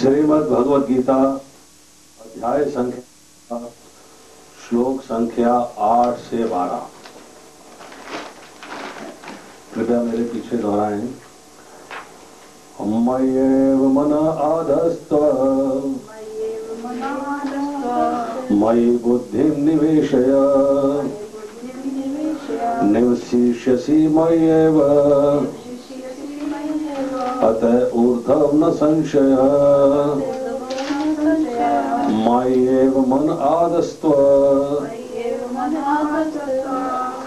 श्रीमद् भगवद गीता अध्याय संख्या श्लोक संख्या 8 से 12। कृपया मेरे पीछे दोहराएं। मय्येव मन आधस्त मयि बुद्धिं निवेशय निवसिष्यसि मय्येव अतः ऊर्ध्वं न संशय। मय्येव मन आधस्त्व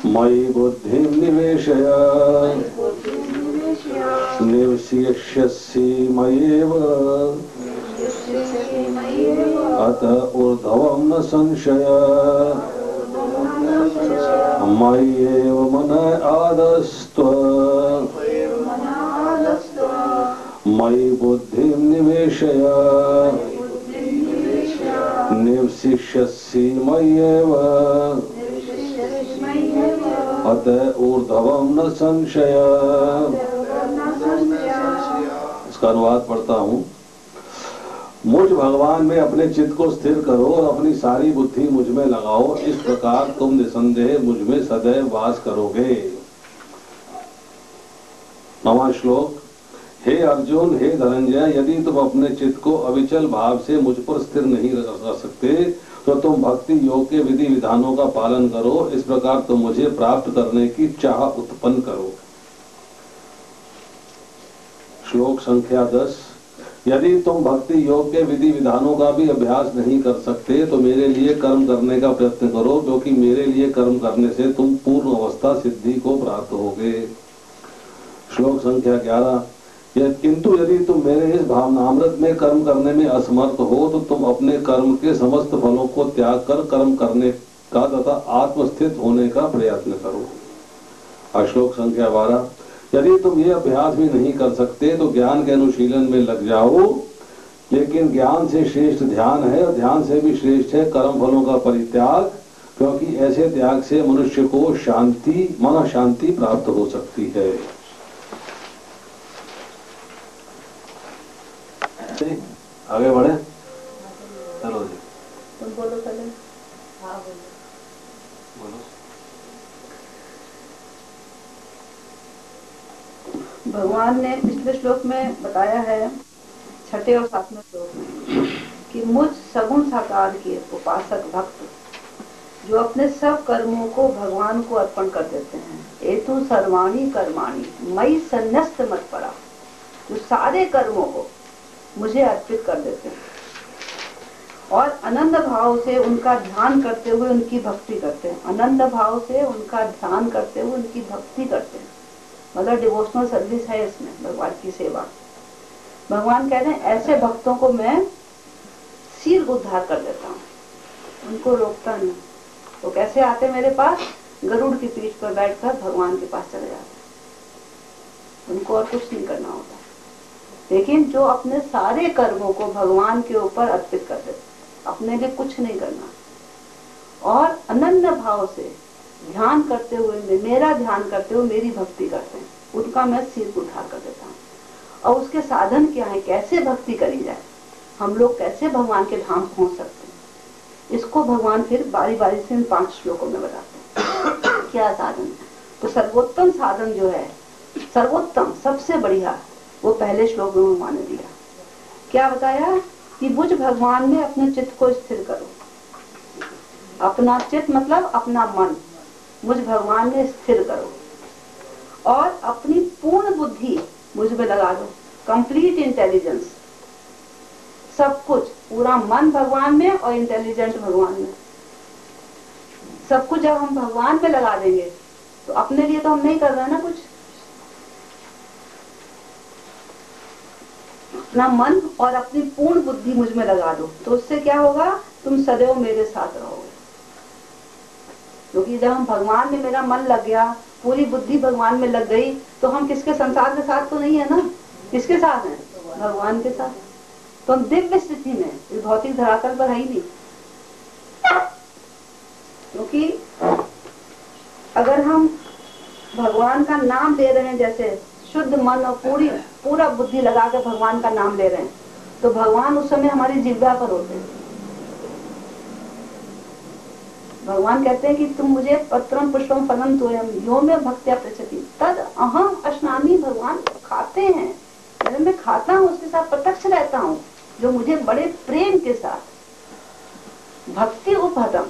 मयि बुद्धिं निवेशय निवसिष्यसि मय्येव अतः ऊर्ध्वं न संशय। मय्येव मन आधस्त्व मयि बुद्धिं निवेशय निवसिष्यसि मय्येव अतः ऊर्ध्वं न संशय। इसका अनुवाद पढ़ता हूँ। मुझ भगवान में अपने चित्त को स्थिर करो और अपनी सारी बुद्धि मुझ में लगाओ। इस प्रकार तुम निसंदेह मुझ में सदैव वास करोगे। 9वां श्लोक। हे अर्जुन, हे धनंजय, यदि तुम अपने चित्त को अविचल भाव से मुझ पर स्थिर नहीं कर सकते तो तुम भक्ति योग के विधि विधानों का पालन करो। इस प्रकार तुम मुझे प्राप्त करने की चाह उत्पन्न करो। श्लोक संख्या 10। यदि तुम भक्ति योग के विधि विधानों का भी अभ्यास नहीं कर सकते तो मेरे लिए कर्म करने का प्रयत्न करो, क्योंकि मेरे लिए कर्म करने से तुम पूर्ण अवस्था सिद्धि को प्राप्त होगे। श्लोक संख्या 11। किंतु यदि तुम मेरे इस भावनामृत में कर्म करने में असमर्थ हो तो तुम अपने कर्म के समस्त फलों को त्याग कर कर्म करने का तथा आत्मस्थित होने का प्रयत्न करो। श्लोक संख्या 12। यदि तुम ये अभ्यास भी नहीं कर सकते तो ज्ञान के अनुशीलन में लग जाओ, लेकिन ज्ञान से श्रेष्ठ ध्यान है और ध्यान से भी श्रेष्ठ है कर्म फलों का परित्याग, क्योंकि ऐसे त्याग से मनुष्य को शांति, मन शांति प्राप्त हो सकती है। आगे बढ़े, चलो जी। तुम बोलो पहले। हाँ बोलो। भगवान ने पिछले श्लोक में बताया है, 6ठे और 7वें श्लोक में, कि मुझ सगुण साकार के उपासक भक्त जो अपने सब कर्मों को भगवान को अर्पण कर देते हैं। एतु सर्वाणि कर्माणि मयि सन्न्यस्त मत्परा, जो सारे कर्मों को मुझे अर्पित कर देते हैं और आनंद भाव से उनका ध्यान करते हुए उनकी भक्ति करते हैं। आनंद भाव से उनका ध्यान करते हुए उनकी भक्ति करते हैं, मतलब डिवोशनल सर्विस है इसमें, भगवान की सेवा। भगवान कहते हैं ऐसे भक्तों को मैं शीघ्र उद्धार कर देता हूँ, उनको रोकता नहीं। तो कैसे आते मेरे पास? गरुड़ की पीठ पर बैठकर भगवान के पास चले जाते, उनको और कुछ नहीं करना होता। लेकिन जो अपने सारे कर्मों को भगवान के ऊपर अर्पित कर देते, अपने लिए कुछ नहीं करना और अनन्य भाव से ध्यान करते हुए, मेरा ध्यान करते हुए मेरी भक्ति करते हैं, उनका मैं शीघ्र उद्धार कर देता हूँ। और उसके साधन क्या है, कैसे भक्ति करी जाए, हम लोग कैसे भगवान के धाम पहुंच सकते हैं, इसको भगवान फिर बारी बारी से इन 5 श्लोकों में बताते हैं क्या साधन है। तो सर्वोत्तम साधन जो है, सर्वोत्तम सबसे बढ़िया, वो पहले श्लोक में भगवान ने दिया। क्या बताया कि बुझ भगवान में अपने चित्त को स्थिर करो। अपना चित्त मतलब अपना मन मुझ भगवान में स्थिर करो और अपनी पूर्ण बुद्धि मुझ में लगा दो। कंप्लीट इंटेलिजेंस, सब कुछ, पूरा मन भगवान में और इंटेलिजेंट भगवान में, सब कुछ जब हम भगवान में लगा देंगे तो अपने लिए तो हम नहीं कर रहे ना कुछ। अपना मन और अपनी पूर्ण बुद्धि मुझ में लगा दो, तो उससे क्या होगा, तुम सदैव मेरे साथ रहोगे। क्योंकि जब हम भगवान में, मेरा मन लग गया, पूरी बुद्धि भगवान में लग गई, तो हम किसके, संसार के साथ तो नहीं है ना, किसके साथ हैं? भगवान के साथ। तो हम दिव्य स्थिति में, इस भौतिक धरातल पर है ही नहीं। क्योंकि अगर हम भगवान का नाम ले रहे हैं, जैसे शुद्ध मन और पूरा बुद्धि लगा कर भगवान का नाम ले रहे हैं, तो भगवान उस समय हमारी जिह्वा पर होते हैं। भगवान कहते हैं कि तुम मुझे पत्रम पुष्पम फलम तोयम यो में भक्त्या पृच्छति तद अहम अश्नामि। भगवान खाते हैं, जब मैं खाता हूँ उसके साथ प्रत्यक्ष रहता हूँ, जो मुझे बड़े प्रेम के साथ भक्ति उपहतम,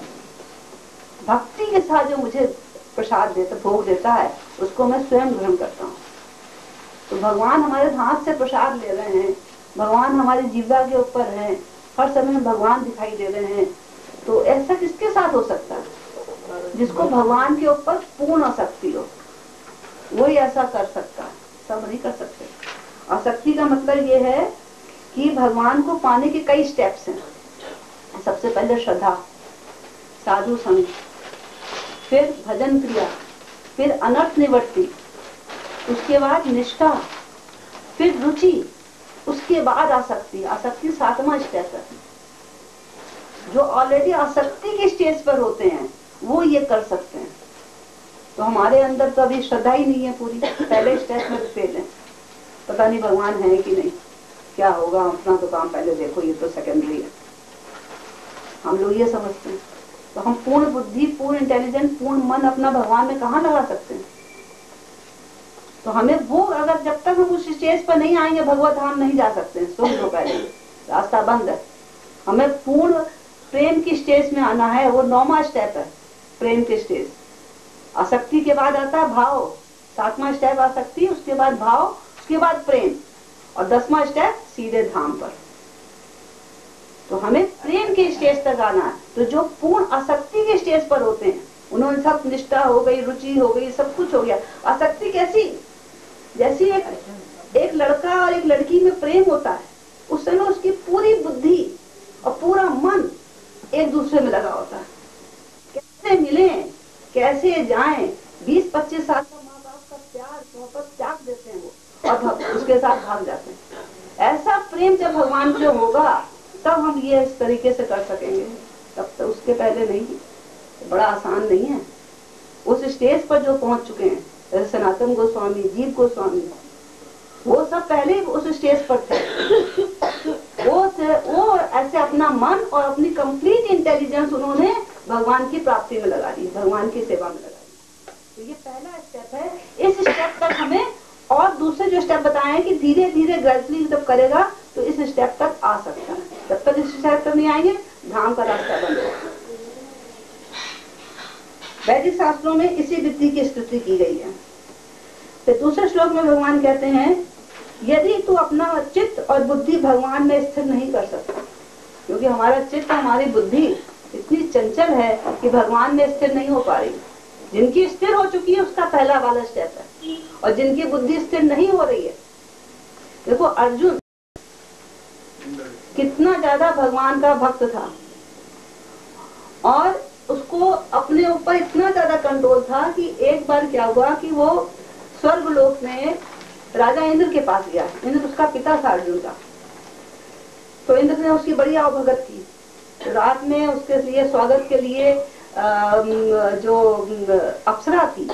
भक्ति के साथ जो मुझे प्रसाद देता, भोग देता है, उसको मैं स्वयं ग्रहण करता हूँ। तो भगवान हमारे हाथ से प्रसाद ले रहे हैं, भगवान हमारी जिह्वा के ऊपर हैं, हर समय भगवान दिखाई दे रहे हैं। तो ऐसा किसके साथ हो सकता है? जिसको भगवान के ऊपर पूर्ण आसक्ति हो, वही ऐसा कर सकता है, सब नहीं कर सकते। आसक्ति का मतलब ये है कि भगवान को पाने के कई स्टेप्स हैं। सबसे पहले श्रद्धा, साधु संग, फिर भजन क्रिया, फिर अनर्थ निवृत्ति, उसके बाद निष्ठा, फिर रुचि, उसके बाद आसक्ति। आसक्ति 7वां स्टेप है। जो ऑलरेडी आसक्ति के स्टेज पर होते हैं वो ये कर सकते हैं। तो हमारे अंदर तो अभी श्रद्धा ही नहीं है पूरी, पहले स्टेप में फेल है। पता नहीं भगवान है कि नहीं, क्या होगा, अपना तो काम पहले देखो, ये तो सेकेंडरी है, हम लोग ये समझते हैं। तो हम पूर्ण बुद्धि, पूर्ण इंटेलिजेंस, पूर्ण मन अपना भगवान में कहाँ लगा सकते हैं? तो हमें वो, अगर जब तक हम उस स्टेज पर नहीं आएंगे भगवत धाम नहीं जा सकते हैं। सुन लो, पहले रास्ता बंद है। हमें पूर्ण प्रेम की स्टेज में आना है, वो 9वां स्टेप है, प्रेम के स्टेज। आसक्ति के बाद आता है भाव, 7वां स्टेप आसक्ति, उसके बाद भाव, उसके बाद प्रेम, और 10वां स्टेप सीधे धाम पर। तो हमें प्रेम के स्टेज तक आना है। तो जो पूर्ण आसक्ति के स्टेज पर होते हैं, उन्होंने सब निष्ठा हो गई, रुचि हो गई, सब कुछ हो गया। आसक्ति कैसी? जैसी एक लड़का और एक लड़की में प्रेम होता है, उस समय उसकी पूरी बुद्धि और पूरा मन एक दूसरे में लगा होता है। कैसे मिले, कैसे जाएं, 20-25 साल का माँ बाप का प्यार मोहब्बत त्याग देते हैं वो, और उसके साथ भाग जाते हैं। ऐसा प्रेम जब भगवान से होगा तब हम ये इस तरीके से कर सकेंगे, तब तक उसके पहले नहीं। बड़ा आसान नहीं है। उस स्टेज पर जो पहुंच चुके हैं, जैसे सनातन गोस्वामी, जीव गोस्वामी, वो सब पहले ही उस स्टेज पर थे। वो ऐसे अपना मन और अपनी कंप्लीट इंटेलिजेंस उन्होंने भगवान की प्राप्ति में लगा दी, भगवान की सेवा में लगा दी। तो ये पहला स्टेप है। इस स्टेप तक हमें, और दूसरे जो स्टेप बताए हैं कि धीरे धीरे ग्रेजुअली जब करेगा तो इस स्टेप तक आ सकता है। जब तक इस स्टेप तक नहीं आएंगे, धाम का रास्ता बंद होगा। वैदिक शास्त्रों में इसी विधि की स्तुति की गई है। फिर दूसरे श्लोक में भगवान कहते हैं, यदि तू अपना चित्त और बुद्धि भगवान में स्थिर नहीं कर सकता, क्योंकि हमारा चित्त, हमारी बुद्धि इतनी चंचल है कि भगवान में स्थिर नहीं हो पा रही। जिनकी स्थिर हो चुकी है उसका पहला वाला स्टेप है, और जिनकी बुद्धि स्थिर नहीं हो रही है, देखो अर्जुन कितना ज्यादा भगवान का भक्त था, और उसको अपने ऊपर इतना ज्यादा कंट्रोल था कि एक बार क्या हुआ कि वो स्वर्ग लोक में राजा इंद्र के पास गया। इंद्र उसका पिता था अर्जुन का। तो इंद्र ने उसकी बड़ी आवभगत की। तो रात में उसके लिए स्वागत के लिए जो अप्सरा थी,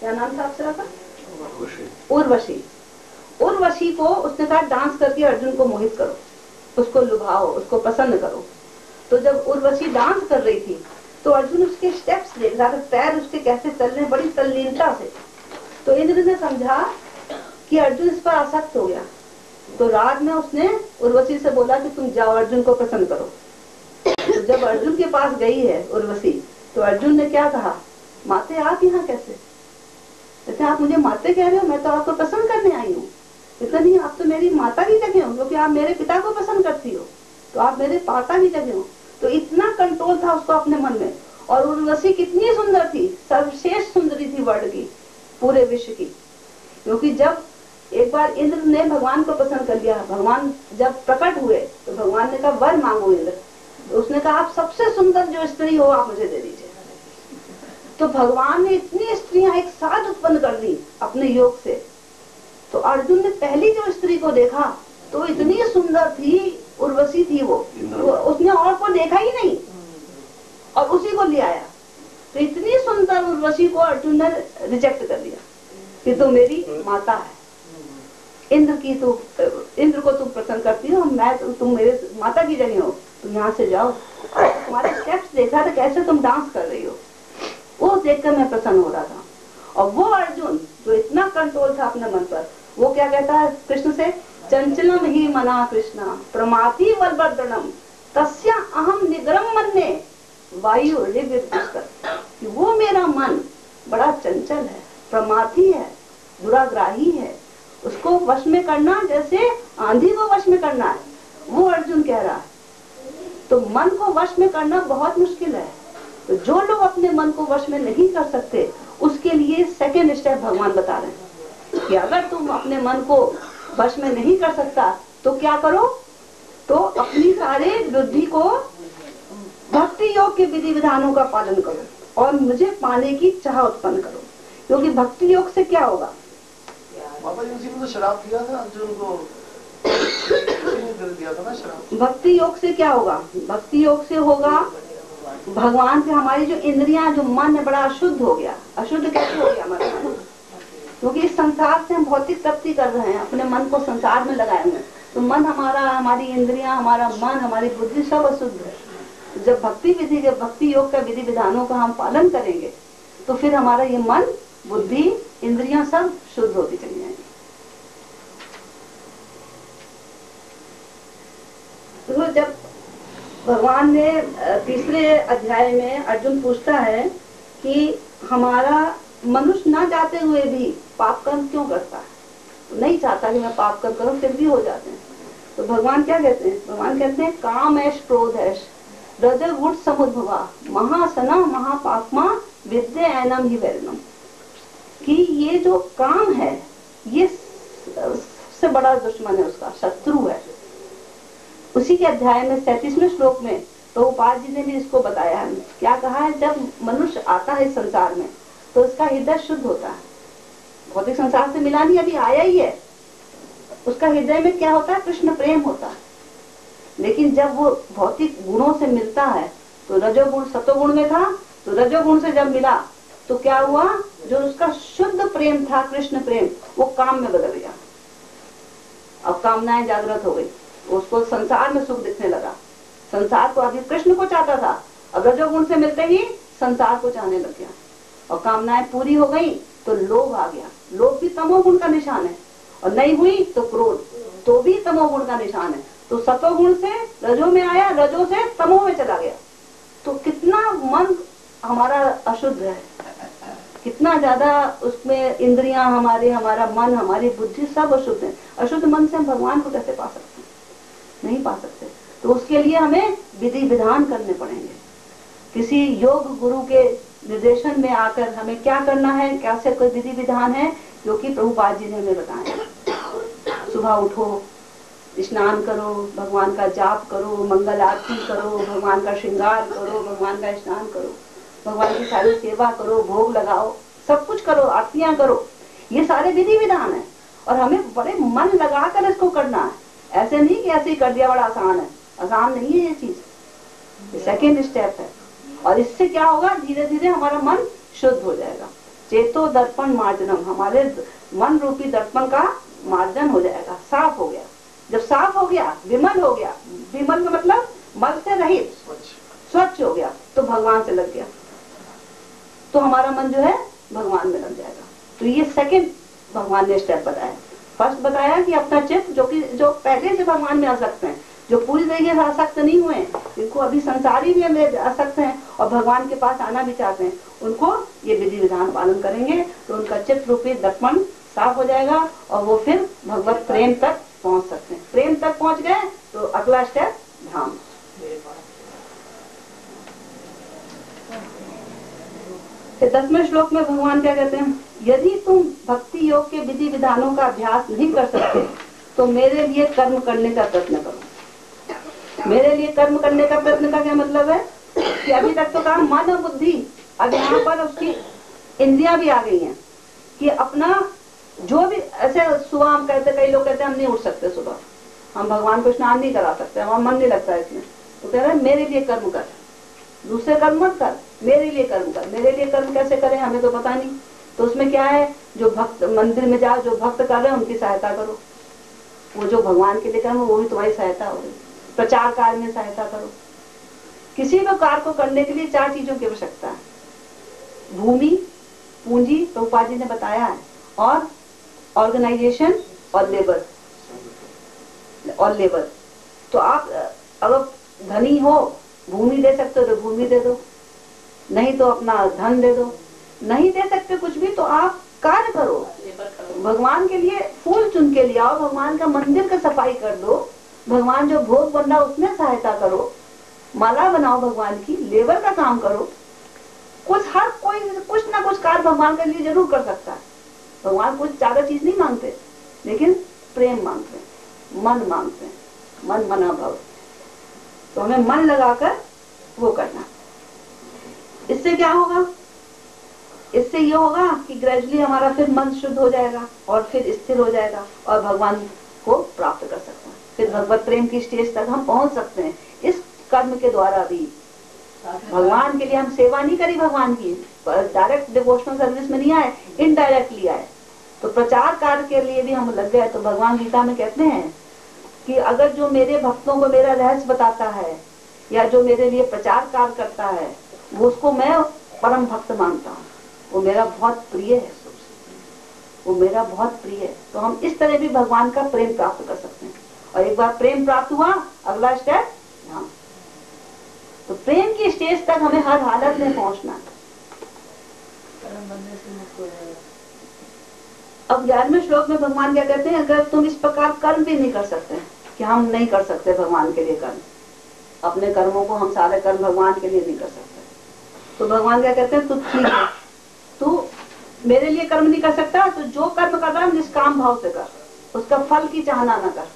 क्या नाम था अप्सरा का? उर्वशी। उर्वशी को उसने कहा डांस करके अर्जुन को मोहित करो, उसको लुभाओ, उसको पसंद करो। तो जब उर्वशी डांस कर रही थी तो अर्जुन उसके स्टेप्स देख रहा था, पैर उसके कैसे चल रहे, बड़ी तल्लीनता से। तो इंद्र ने समझा कि अर्जुन इस पर आसक्त हो गया। तो रात में उसने उर्वशी से बोला कि तुम जाओ अर्जुन को पसंद करो। तो जब अर्जुन के पास गई है उर्वशी, तो अर्जुन ने क्या कहा, माते आप यहाँ कैसे? कहते आप मुझे माते कह रहे हो, मैं तो आपको पसंद करने आई हूँ। कहते नहीं, आप तो मेरी माता की जगह हो, क्योंकि आप मेरे पिता को पसंद करती हो, तो आप मेरे पापा की जगह हो। तो इतना कंट्रोल था उसको अपने मन में। और उर्वशी कितनी सुंदर थी, सर्वश्रेष्ठ सुंदरी थी वर्ल्ड की, पूरे विश्व की। क्योंकि जब एक बार इंद्र ने भगवान को पसंद कर लिया, भगवान जब प्रकट हुए तो भगवान ने कहा वर मांगो इंद्र। तो उसने कहा आप सबसे सुंदर जो स्त्री हो आप मुझे दे दीजिए। तो भगवान ने इतनी स्त्रियां एक साथ उत्पन्न कर दी अपने योग से। तो अर्जुन ने पहली जो स्त्री को देखा तो इतनी सुंदर थी, उर्वशी थी वो उसने और को देखा ही नहीं और उसी को ले आया। तो इतनी सुंदर उर्वशी को अर्जुन ने रिजेक्ट कर दिया कि तो मेरी माता है। इंद्र को तुम प्रसन्न करती हो, तुम मेरे माता की जगह हो, तुम यहाँ से जाओ। तुम्हारे स्टेप्स देखा था कैसे तुम डांस कर रही हो, वो देखकर मैं प्रसन्न हो रहा था। और वो अर्जुन जो इतना कंट्रोल था अपने मन पर, वो क्या कहता है कृष्ण से, चंचलम ही मना कृष्णा प्रमाति वलवर्धनम तस्या अहम निग्रम मन्ये वायु कि वो मेरा मन बड़ा चंचल है, प्रमाथी है, दुराग्राही है, उसको वश में करना जैसे आंधी को वश में करना है, वो अर्जुन कह रहा है। तो मन को वश में करना बहुत मुश्किल है। तो जो लोग अपने मन को वश में नहीं कर सकते, उसके लिए सेकेंड स्टेप भगवान बता रहे हैं कि अगर तुम अपने मन को वश में नहीं कर सकता तो क्या करो, तो अपनी सारे बुद्धि को भक्ति योग के विधि विधानों का पालन करो और मुझे पाने की चाह उत्पन्न करो। क्योंकि भक्ति योग से क्या होगा, बाबा जी उसी में तो शराब दिया था अर्जुन को, दिया था ना शराब। भक्ति योग से क्या होगा, भक्ति योग से होगा भगवान से हमारी जो इंद्रियां, जो मन है बड़ा अशुद्ध हो गया। अशुद्ध कैसे हो गया हमारा मन, क्योंकि इस संसार से हम भौतिक तृप्ति कर रहे हैं, अपने मन को संसार में लगाए हुए। तो मन हमारा, हमारी इंद्रियां, हमारा मन, हमारी बुद्धि सब अशुद्ध है। जब भक्ति विधि के, भक्ति योग का विधि विधानों का हम पालन करेंगे तो फिर हमारा ये मन, बुद्धि, इंद्रियां सब शुद्ध होती चली जाएंगी। तो जब भगवान ने तीसरे अध्याय में अर्जुन पूछता है कि हमारा मनुष्य ना चाहते हुए भी पाप कर्म क्यों करता है, तो नहीं चाहता कि मैं पाप कर्म करूं, फिर भी हो जाते हैं। तो भगवान क्या कहते हैं, भगवान कहते हैं काम ऐश क्रोध ऐश रजोगुण समुद्भवा महासना महापापमा विद्या एनम ही वैरनम, कि ये जो काम है ये सबसे बड़ा दुश्मन है, उसका शत्रु है। उसी के अध्याय में 37वें श्लोक में प्रभुपाद जी ने भी इसको बताया है। क्या कहा है, जब मनुष्य आता है संसार में तो उसका हृदय शुद्ध होता है, भौतिक संसार से मिला नहीं, अभी आया ही है। उसका हृदय में क्या होता है, कृष्ण प्रेम होता है। लेकिन जब वो भौतिक गुणों से मिलता है, तो रजोगुण सतोगुण में था, तो रजोगुण से जब मिला तो क्या हुआ, जो उसका शुद्ध प्रेम था, कृष्ण प्रेम, वो काम में बदल गया। अब कामनाएं जागृत हो गई, उसको संसार में सुख दिखने लगा। संसार को, अभी कृष्ण को चाहता था, अब रजोगुण से मिलते ही संसार को चाहने लग गया। और कामनाएं पूरी हो गई तो लोभ आ गया। लोभ भी तमोगुण का निशान है, और नहीं हुई तो क्रोध, तो भी तमोगुण का निशान है। तो सतोगुण से रजो में आया, रजो से तमो में चला गया। तो कितना मन हमारा अशुद्ध है, कितना ज्यादा उसमें इंद्रियां हमारे, हमारा मन, हमारी बुद्धि सब अशुद्ध है। अशुद्ध मन से हम भगवान को कैसे पा सकते हैं, नहीं पा सकते। तो उसके लिए हमें विधि विधान करने पड़ेंगे। किसी योग गुरु के निर्देशन में आकर हमें क्या करना है, कैसे कोई विधि विधान है जो कि प्रभुपाद जी ने हमें बताया। सुबह उठो, स्नान करो, भगवान का जाप करो, मंगल आरती करो, भगवान का श्रृंगार करो, भगवान का स्नान करो, भगवान की सारी सेवा करो, भोग लगाओ, सब कुछ करो, आरतियां करो। ये सारे विधि विधान है और हमें बड़े मन लगाकर इसको करना है। ऐसे नहीं कि ऐसे ही कर दिया बड़ा आसान है, आसान नहीं है ये चीज, सेकेंड स्टेप है। और इससे क्या होगा, धीरे धीरे हमारा मन शुद्ध हो जाएगा। चेतो दर्पण मार्जनम, हमारे मन रूपी दर्पण का मार्जन हो जाएगा, साफ हो गया। जब साफ हो गया, विमल हो गया, विमल का मतलब मल से रहित, स्वच्छ हो गया, तो भगवान से लग गया, तो हमारा मन जो है भगवान में लग जाएगा। तो ये सेकंड भगवान ने स्टेप बताया। फर्स्ट बताया कि अपना चित्त, जो पहले से भगवान में आसक्त हैं, जो पूरी तरीके से आसक्त नहीं हुए, जिनको अभी संसारी भी आसक्त हैं और भगवान के पास आना भी चाहते हैं, उनको ये विधि विधान पालन करेंगे तो उनका चित्त रूपी दर्पण साफ हो जाएगा और वो फिर भगवत प्रेम तक पहुंच सकते हैं। प्रेम तक पहुंच गए तो अगला स्टेप धाम। फिर 10वें श्लोक में भगवान क्या कहते हैं, यदि तुम भक्ति योग के विधि विधानों का अभ्यास नहीं कर सकते तो मेरे लिए कर्म करने का प्रयत्न करो। मेरे लिए कर्म करने का प्रयत्न का क्या मतलब है कि अभी तक तो कहा मन और बुद्धि, अब यहाँ पर उसकी इंद्रियां भी आ गई हैं कि अपना जो भी, ऐसे सुबह हम कहते, कई लोग कहते हैं हम नहीं उठ सकते सुबह, हम भगवान को स्नान नहीं करा सकते, हमारा मन नहीं लगता इसमें, तो कह रहे हैं मेरे लिए कर्म कर, दूसरे कर्म मत कर, मेरे लिए कर्म कर। मेरे लिए कर्म कैसे करें, हमें तो पता नहीं। तो उसमें क्या है, जो भक्त मंदिर में जाओ, जो भक्त कर रहे हैं उनकी सहायता करो, जो भगवान के लिए कर्म वो भी तुम्हारी सहायता हो रही। प्रचार कार्य में सहायता करो। किसी भी कार्य को करने के लिए 4 चीजों की आवश्यकता है, भूमि, पूंजी, प्रभुपाद जी ने बताया है, और ऑर्गेनाइजेशन और लेबर। तो आप अगर धनी हो, भूमि दे सकते हो तो भूमि दे दो, नहीं तो अपना धन दे दो। नहीं दे सकते कुछ भी तो आप कार्य करो, भगवान के लिए फूल चुन के ले आओ, भगवान का मंदिर का सफाई कर दो, भगवान जो भोग बन रहा उसमें सहायता करो, माला बनाओ भगवान की, लेबर का काम करो। हर कोई कुछ ना कुछ कार्य भगवान के लिए जरूर कर सकता है। भगवान कुछ ज्यादा चीज नहीं मांगते, लेकिन प्रेम मांगते हैं, मन मांगते हैं, मन मना भाव। तो हमें मन लगाकर वो करना। इससे क्या होगा? इससे ये होगा कि ग्रेजुअली हमारा फिर मन शुद्ध हो जाएगा और फिर स्थिर हो जाएगा और भगवान को प्राप्त कर सकते हैं। फिर भगवत प्रेम की स्टेज तक हम पहुंच सकते हैं। इस कर्म के द्वारा भी भगवान के लिए हम सेवा नहीं करी, भगवान की डायरेक्ट डिवोशनल सर्विस में नहीं आए, इनडायरेक्टली आए। तो प्रचार कार्य के लिए भी हम लग गए। तो भगवान गीता में कहते हैं कि अगर जो मेरे भक्तों को मेरा रहस्य बताता है या जो मेरे लिए प्रचार कार्य करता है, वो उसको मैं परम भक्त मानता हूँ, वो मेरा बहुत प्रिय है, वो मेरा बहुत प्रिय है। तो हम इस तरह भी भगवान का प्रेम प्राप्त कर सकते हैं। और एक बार प्रेम प्राप्त हुआ, अगला स्टेप ध्यान। तो प्रेम की स्टेज तक हमें हर हालत में पहुंचना है। अब 11वें श्लोक में भगवान क्या कहते हैं? अगर तुम इस प्रकार कर्म भी नहीं कर सकते, कि हम नहीं कर सकते भगवान के लिए कर्म, अपने कर्मों को हम सारे कर्म भगवान के लिए नहीं कर सकते, तो भगवान क्या कहते हैं? तू ठीक है, तू मेरे लिए कर्म नहीं कर सकता, तो जो कर्म कर रहा है निष्काम भाव से कर, उसका फल की चाहना न कर।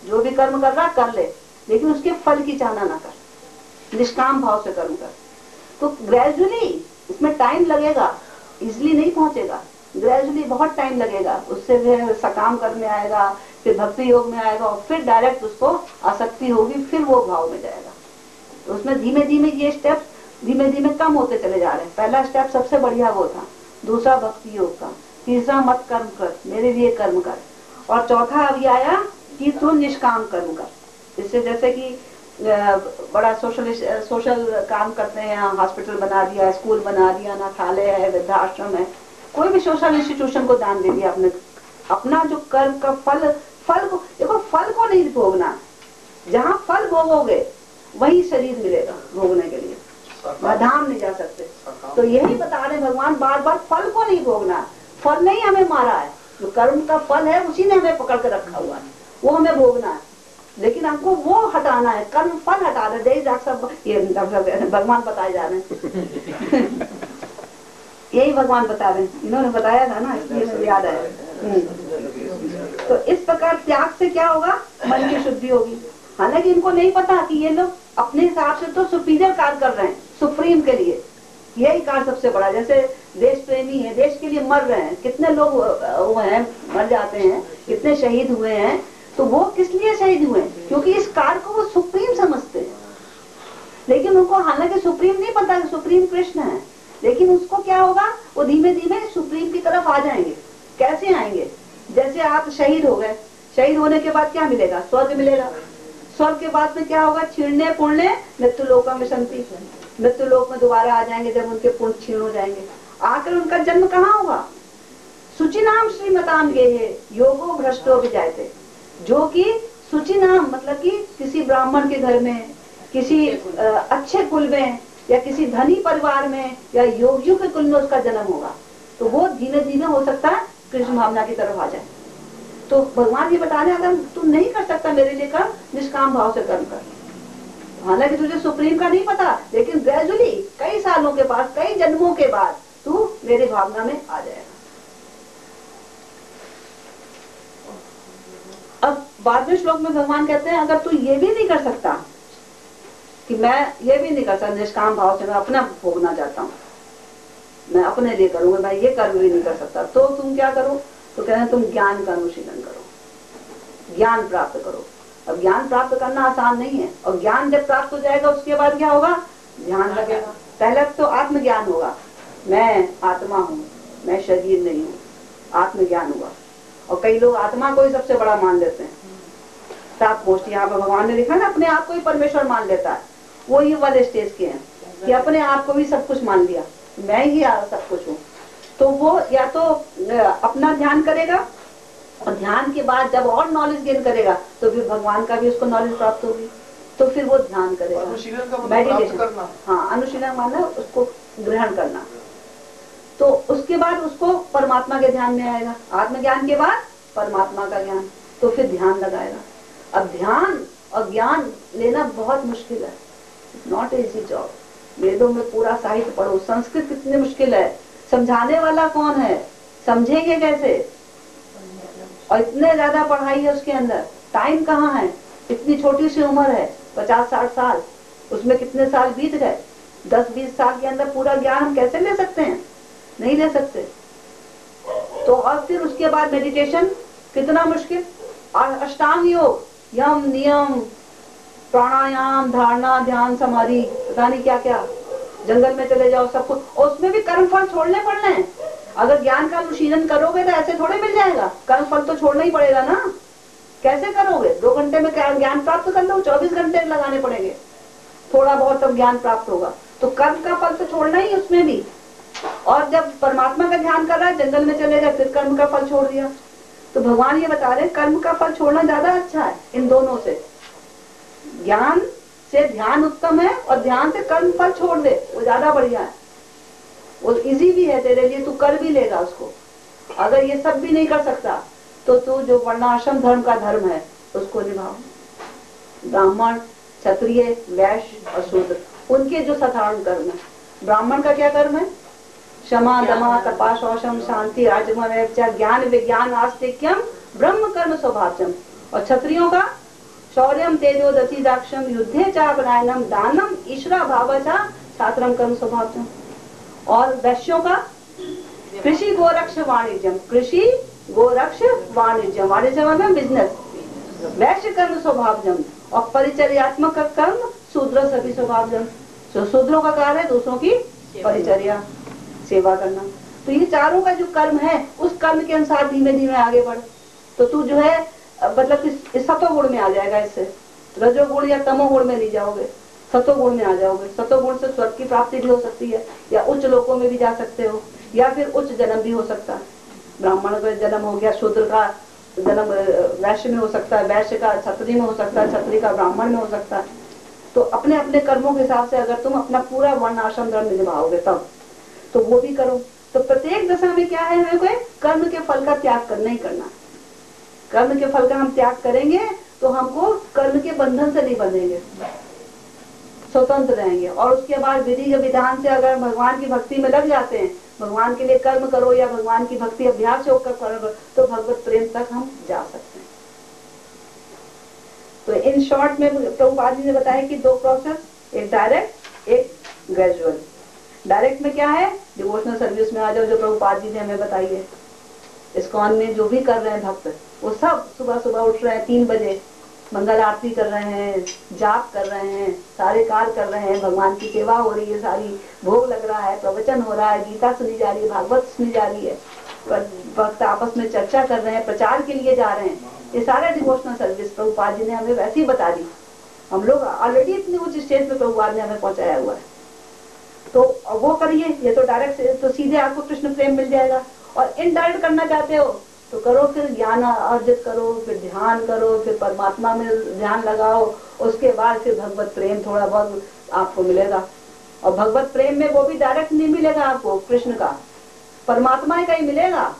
जो भी कर्म कर रहा कर ले, लेकिन उसके फल की चाहना न कर, निष्काम भाव से कर्म कर। तो ग्रेजुअली इसमें टाइम लगेगा, इजिली नहीं पहुंचेगा, ग्रेजुअली बहुत टाइम लगेगा। उससे फिर सकाम कर्म में आएगा, फिर भक्ति योग में आएगा, और फिर डायरेक्ट उसको आसक्ति होगी, फिर वो भाव में जाएगा। तो उसमें धीमे धीमे ये स्टेप धीमे धीमे कम होते चले जा रहे हैं। पहला स्टेप सबसे बढ़िया वो था, दूसरा भक्ति योग का, तीसरा मत कर्म कर, मेरे लिए कर्म कर, और चौथा अब ये आया कि तू निष्काम कर्म कर। इससे जैसे कि बड़ा सोशल काम करते हैं, हॉस्पिटल बना दिया, स्कूल बना दिया, अनाथालय है, वृद्धाश्रम है, कोई भी सोशल इंस्टीट्यूशन को दान दे दिया आपने। अपना जो कर्म का फल को देखो, फल को नहीं भोगना, जहाँ फल भोगोगे वही शरीर मिलेगा भोगने के लिए, वह धाम नहीं जा सकते। तो यही बता रहे भगवान बार बार, फल को नहीं भोगना। फल नहीं हमें मारा है, जो कर्म का फल है उसी ने हमें पकड़ कर रखा हुआ है, वो हमें भोगना है, लेकिन हमको वो हटाना है, कर्म फल हटा रहे। ये भगवान बताए जा रहे हैं यही भगवान बता रहे हैं, इन्होंने बताया था ना, इसलिए मुझे याद आया। तो इस प्रकार त्याग से क्या होगा? मन की शुद्धि होगी। हालांकि इनको नहीं पता कि ये लोग अपने हिसाब से तो सुपीरियर कार्य कर रहे हैं, सुप्रीम के लिए यही कार्य सबसे बड़ा। जैसे देश प्रेमी है, देश के लिए मर रहे हैं, कितने लोग हुए हैं, मर जाते हैं, कितने शहीद हुए हैं, तो वो किस लिए शहीद हुए? क्योंकि इस कार्य को वो सुप्रीम समझते हैं। लेकिन उनको हालांकि सुप्रीम नहीं पता कि सुप्रीम कृष्ण है, लेकिन उसको क्या होगा? वो धीमे धीमे सुप्रीम की तरफ आ जाएंगे। कैसे आएंगे? जैसे आप शहीद हो गए, शहीद होने के बाद क्या मिलेगा? स्वर्ग मिलेगा। स्वर्ग के बाद में क्या होगा? क्षीणे पुण्य मृत्यु लोका में शांति, मृत्यु लोक में दोबारा आ जाएंगे जब उनके पुण्य क्षीण हो जाएंगे। आकर उनका जन्म कहाँ होगा? सुचि नाम श्रीमताम गेहे योगो भ्रष्टो विजायते, जो कि सुचि नाम मतलब कि किसी ब्राह्मण के घर में, किसी अच्छे कुल में, या किसी धनी परिवार में, या योगियों के कुल में उसका जन्म होगा, तो वो धीमे धीमे हो सकता है कृष्ण भावना की तरफ आ जाए। तो भगवान ये बता रहे हैं, अगर तू नहीं कर सकता मेरे लिए कर्म, निष्काम भाव से कर्म कर। हालांकि तुझे सुप्रीम का नहीं पता, लेकिन ग्रेजुअली कई सालों के बाद, कई जन्मों के बाद तू मेरी भावना में आ जाएगा। अब 12वें श्लोक में भगवान कहते हैं, अगर तू ये भी नहीं कर सकता कि मैं ये भी नहीं कर सकता निष्काम भाव से मैं अपना भोगना चाहता हूँ, मैं अपने लिए करूंगा, मैं ये कर्म भी नहीं कर सकता, तो तुम क्या करो? तो कह रहे हैं तुम ज्ञान का अनुशीलन करो, ज्ञान प्राप्त करो। अब ज्ञान प्राप्त करना आसान नहीं है, और ज्ञान जब प्राप्त हो जाएगा उसके बाद क्या होगा? ध्यान लगेगा। पहले तो आत्मज्ञान होगा, मैं आत्मा हूँ, मैं शरीर नहीं हूँ, आत्मज्ञान हुआ। और कई लोग आत्मा को ही सबसे बड़ा मान लेते हैं, प्राप्त पहुंचती है। यहाँ पर भगवान ने लिखा ना अपने आप को ही परमेश्वर मान लेता है, वो ये वाले स्टेज के हैं कि अपने आप को भी सब कुछ मान लिया, मैं ही सब कुछ हूँ। तो वो या तो अपना ध्यान करेगा, और ध्यान के बाद जब और नॉलेज गेन करेगा तो फिर भगवान का भी उसको नॉलेज प्राप्त होगी, तो फिर वो ध्यान करेगा, मेडिटेशन। हाँ, अनुशीलन माना उसको ग्रहण करना। तो उसके बाद उसको परमात्मा के ध्यान में आएगा, आत्मज्ञान के बाद परमात्मा का ज्ञान, तो फिर ध्यान लगाएगा। अब ध्यान और ज्ञान लेना बहुत मुश्किल है, नॉट इजी जॉब। वेदों में पूरा साहित्य पढ़ो, संस्कृत कितनी मुश्किल है, समझाने वाला कौन है, समझेंगे कैसे, और इतने ज्यादा पढ़ाई है उसके अंदर, टाइम कहाँ है, इतनी छोटी सी उम्र है 50-60 साल, उसमें कितने साल बीत गए, 10-20 साल के अंदर पूरा ज्ञान हम कैसे ले सकते हैं, नहीं ले सकते। तो और फिर उसके बाद मेडिटेशन कितना मुश्किल, और अष्टांग योग, यम नियम प्राणायाम धारणा ध्यान समाधि, पता नहीं क्या क्या, जंगल में चले जाओ सब कुछ, और उसमें भी कर्म फल छोड़ने पड़ने हैं। अगर ज्ञान का अनुशीलन करोगे तो ऐसे थोड़े मिल जाएगा, कर्म फल तो छोड़ना ही पड़ेगा ना। कैसे करोगे, 2 घंटे में ज्ञान प्राप्त कर लो, 24 घंटे लगाने पड़ेंगे, थोड़ा बहुत तब ज्ञान प्राप्त होगा। तो कर्म का फल तो छोड़ना ही उसमें भी। और जब परमात्मा का ध्यान कर रहा है, जंगल में चले गए, फिर कर्म का फल छोड़ दिया। तो भगवान ये बता रहे हैं कर्म का फल छोड़ना ज्यादा अच्छा है इन दोनों से। ज्ञान से ध्यान उत्तम है, और ध्यान से कर्म फल छोड़ दे, वो ज्यादा बढ़िया है, वो इजी भी है तेरे लिए, तू कर भी लेगा उसको। अगर ये सब भी नहीं कर सकता तो तू जो वर्णाश्रम धर्म का धर्म है उसको निभाओ। ब्राह्मण क्षत्रिय वैश्य और शूद्र, उनके जो साधारण कर्म है। ब्राह्मण का क्या कर्म है, क्षमा दमा तपा शौचम शांति राजमय ज्ञान विज्ञान आस्तिक्यम ब्रह्म कर्म स्वभावम। और क्षत्रियों का शौर्यम तेजो दति दाक्षम युद्धे चापनायनम दानम ईश्वरा भावचा छात्रम कर्म स्वभावम। और वैश्यों का कृषि गोरक्ष वाणिज्यम, कृषि गोरक्ष वाणिज्यम, वाणिज्य में बिजनेस, वैश्य कर्म स्वभावजम। और परिचर्यात्मक कर्म शूद्र सभी स्वभावजम, जो शूद्रों का कार्य है दूसरों की परिचर्या सेवा करना। तो ये चारों का जो कर्म है उस कर्म के अनुसार धीमे धीमे आगे बढ़, तो तू जो है मतलब इस सतोगुण में आ जाएगा, इससे रजोगुण या तमोगुण में नहीं जाओगे, सतोगुण में आ जाओगे। सतोगुण से स्वर्ग की प्राप्ति भी हो सकती है, या उच्च लोकों में भी जा सकते हो, या फिर उच्च जन्म भी हो सकता है। ब्राह्मण का जन्म हो गया, शूद्र का जन्म वैश्य में हो सकता है, वैश्य का क्षत्रिय में हो सकता है, क्षत्रिय का ब्राह्मण में हो सकता है। तो अपने अपने कर्मों के हिसाब से अगर तुम अपना पूरा वर्ण आश्रम धर्म निभाओगे तब तो वो भी करो। तो प्रत्येक दशा में क्या है, हमें कोई कर्म के फल का त्याग करना ही करना। कर्म के फल का हम त्याग करेंगे तो हमको कर्म के बंधन से नहीं बंधेंगे, स्वतंत्र रहेंगे। और उसके बाद विधि के विधान से अगर भगवान की भक्ति में लग जाते हैं, भगवान के लिए कर्म करो या भगवान की भक्ति अभ्यास योग कर करो, तो भगवत प्रेम तक हम जा सकते हैं। तो इन शॉर्ट में प्रभुपाद जी ने बताया कि 2 प्रोसेस, एक डायरेक्ट एक ग्रेजुअल। डायरेक्ट में क्या है, डिवोशनल सर्विस में आ जाओ, जो प्रभुपाद जी ने हमें बताई है। इस्कॉन में जो भी कर रहे हैं भक्त, वो सब सुबह सुबह उठ रहे हैं 3 बजे, मंगल आरती कर रहे हैं, जाप कर रहे हैं, सारे कार्य कर रहे हैं, भगवान की सेवा हो रही है, सारी भोग लग रहा है, प्रवचन हो रहा है, गीता सुनी जा रही है, भागवत सुनी जा रही है, भक्त आपस में चर्चा कर रहे हैं, प्रचार के लिए जा रहे हैं। ये सारा डिवोशनल सर्विस प्रभुपाद जी ने हमें वैसे ही बता दी। हम लोग ऑलरेडी इतनी उच्च स्टेज पे प्रभुपाद ने हमें पहुंचाया हुआ है, तो वो करिए। ये तो डायरेक्ट, तो सीधे आपको कृष्ण प्रेम मिल जाएगा। और इनडायरेक्ट करना चाहते हो तो करो, फिर ज्ञान अर्जित करो, फिर ध्यान करो, फिर परमात्मा में ध्यान लगाओ, उसके बाद फिर भगवत प्रेम थोड़ा बहुत आपको मिलेगा। और भगवत प्रेम में वो भी डायरेक्ट नहीं मिलेगा आपको, कृष्ण का परमात्मा का ही मिलेगा।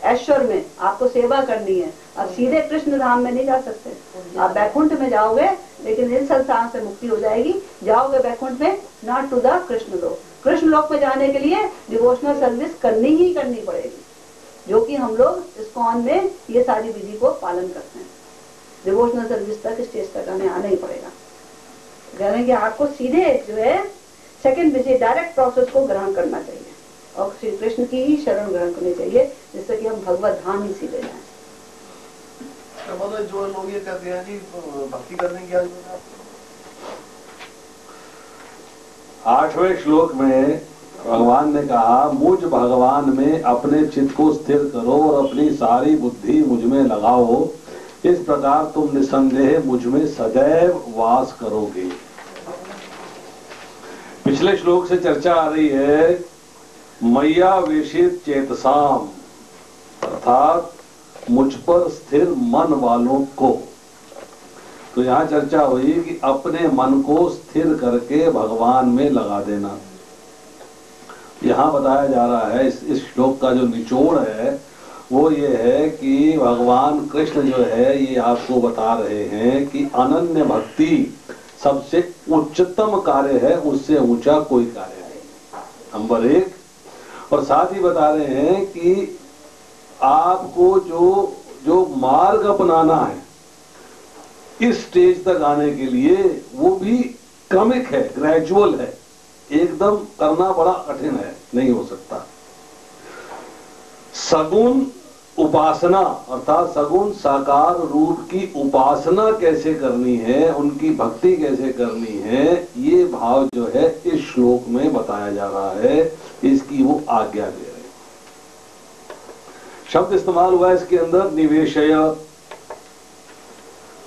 ऐश्वर्य में आपको सेवा करनी है, अब सीधे कृष्ण धाम में नहीं जा सकते। आप बैकुंठ में जाओगे लेकिन इस संसार से मुक्ति हो जाएगी, जाओगे बैकुंठ में, नॉट टू द कृष्ण लोक। कृष्ण लोक में जाने के लिए डिवोशनल सर्विस करनी ही करनी पड़ेगी, जो कि हम लोग इस्कॉन में ये सारी विधि को पालन करते हैं। डिवोशनल सर्विस तक, स्टेज तक हमें आना ही पड़ेगा। कह रहे हैं कि आपको सीधे जो है सेकंड विधि डायरेक्ट प्रोसेस को ग्रहण करना चाहिए और श्री कृष्ण की ही शरण ग्रहण करनी चाहिए, जिससे कि हम भगवत धाम ही सीधे जाए। जो लोग ये कहते हैं जी भक्ति करने की 8वें श्लोक में भगवान ने कहा, मुझ भगवान में अपने चित्त को स्थिर करो और अपनी सारी बुद्धि मुझ में लगाओ, इस प्रकार तुम निसंदेह मुझ में सदैव वास करोगे। पिछले श्लोक से चर्चा आ रही है मैया वेशित चेतसाम, अर्थात मुझ पर स्थिर मन वालों को। तो यहां चर्चा हुई कि अपने मन को स्थिर करके भगवान में लगा देना। यहां बताया जा रहा है इस श्लोक का जो निचोड़ है वो ये है कि भगवान कृष्ण जो है ये आपको बता रहे हैं कि अनन्य भक्ति सबसे उच्चतम कार्य है, उससे ऊंचा कोई कार्य नहीं, नंबर एक। और साथ ही बता रहे हैं कि आपको जो मार्ग अपनाना है इस स्टेज तक आने के लिए वो भी क्रमिक है, ग्रेजुअल है, एकदम करना बड़ा कठिन है, नहीं हो सकता। सगुण उपासना अर्थात सगुण साकार रूप की उपासना कैसे करनी है, उनकी भक्ति कैसे करनी है, ये भाव जो है इस श्लोक में बताया जा रहा है, इसकी वो आज्ञा दे रहे। शब्द इस्तेमाल हुआ इसके अंदर निवेशय।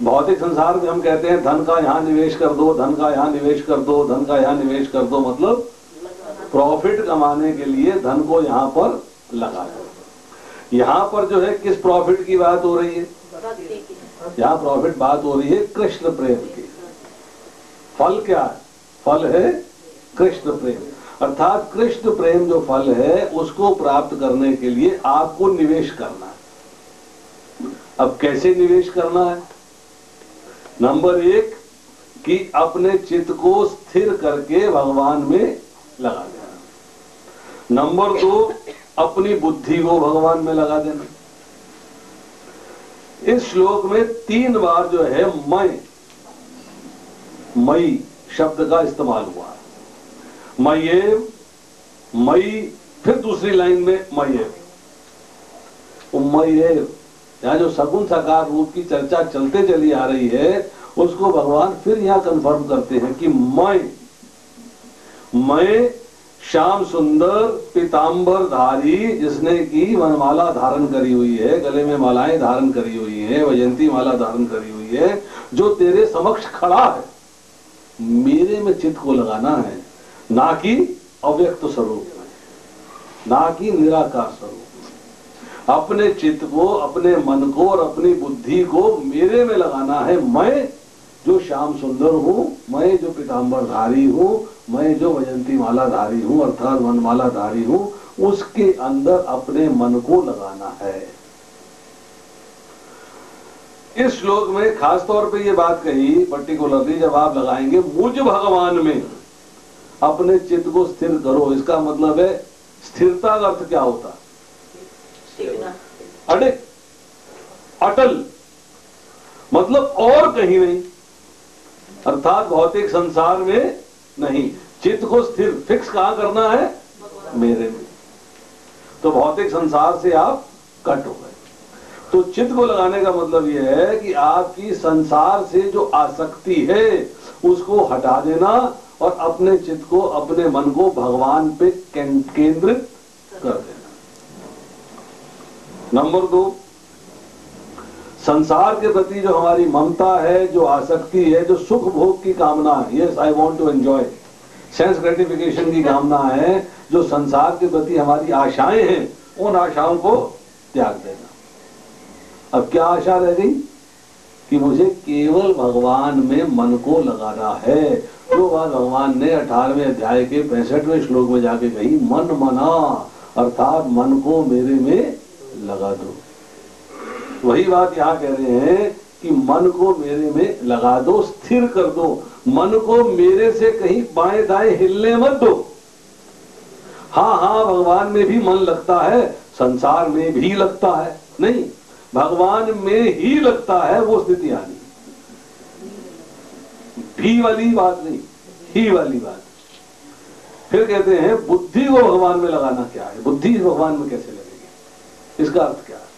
भौतिक संसार में हम कहते हैं धन का यहां निवेश कर दो, धन का यहां निवेश कर दो, धन का यहां निवेश कर दो, मतलब प्रॉफिट कमाने के लिए धन को यहां पर लगा दो। यहां पर जो है किस प्रॉफिट की बात हो रही है? यहां प्रॉफिट बात हो रही है कृष्ण प्रेम की। फल क्या है? फल है कृष्ण प्रेम, अर्थात कृष्ण प्रेम जो फल है उसको प्राप्त करने के लिए आपको निवेश करना है। अब कैसे निवेश करना है? नंबर एक कि अपने चित्त को स्थिर करके भगवान में लगा देना। नंबर दो, अपनी बुद्धि को भगवान में लगा देना। इस श्लोक में 3 बार जो है मई शब्द का इस्तेमाल हुआ है। मयेव, मई, फिर दूसरी लाइन में मयेव। मयेव यहां जो सगुण साकार रूप की चर्चा चलते चली आ रही है उसको भगवान फिर यहां कंफर्म करते हैं कि मैं श्याम सुंदर पीतांबर धारी, जिसने की वनमाला धारण करी हुई है, गले में मालाएं धारण करी हुई है, वैजयंती माला धारण करी हुई है, जो तेरे समक्ष खड़ा है, मेरे में चित्त को लगाना है, ना कि अव्यक्त स्वरूप में, ना कि निराकार स्वरूप। अपने चित्त को, अपने मन को और अपनी बुद्धि को मेरे में लगाना है। मैं जो श्याम सुंदर हूं, मैं जो पीतांबर धारी हूं, मैं जो वैजयंती माला धारी हूं अर्थात वनमाला धारी हूं, उसके अंदर अपने मन को लगाना है। इस श्लोक में खास तौर पे ये बात कही पर्टिकुलरली, जब आप लगाएंगे मुझ भगवान में अपने चित्त को स्थिर करो, इसका मतलब है स्थिरता का अर्थ क्या होता है? अडिग, अटल, मतलब और कहीं नहीं, अर्थात भौतिक संसार में नहीं। चित्त को स्थिर फिक्स कहां करना है? मेरे में। तो भौतिक संसार से आप कट हो गए। तो चित्त को लगाने का मतलब यह है कि आपकी संसार से जो आसक्ति है उसको हटा देना और अपने चित्त को, अपने मन को भगवान पे केंद्रित कर देना। नंबर 2, संसार के प्रति जो हमारी ममता है, जो आसक्ति है, जो सुख भोग की कामना है, yes I want to enjoy, sense gratification की कामना है, जो संसार के प्रति हमारी आशाएं हैं, उन आशाओं को त्याग देना। अब क्या आशा रह गई? कि मुझे केवल भगवान में मन को लगाना है। जो बात भगवान ने 18वें अध्याय के 65वें श्लोक में जाके कही, मन मना, अर्थात मन को मेरे में लगा दो। वही बात यहां कह रहे हैं कि मन को मेरे में लगा दो, स्थिर कर दो, मन को मेरे से कहीं बाएं दाएं हिलने मत दो। हाँ हाँ, भगवान में भी मन लगता है, संसार में भी लगता है, नहीं, भगवान में ही लगता है, वो स्थिति आनी। भी वाली बात नहीं, ही वाली बात। फिर कहते हैं बुद्धि को भगवान में लगाना क्या है? बुद्धि भगवान में कैसे लगेगी? इसका अर्थ क्या है?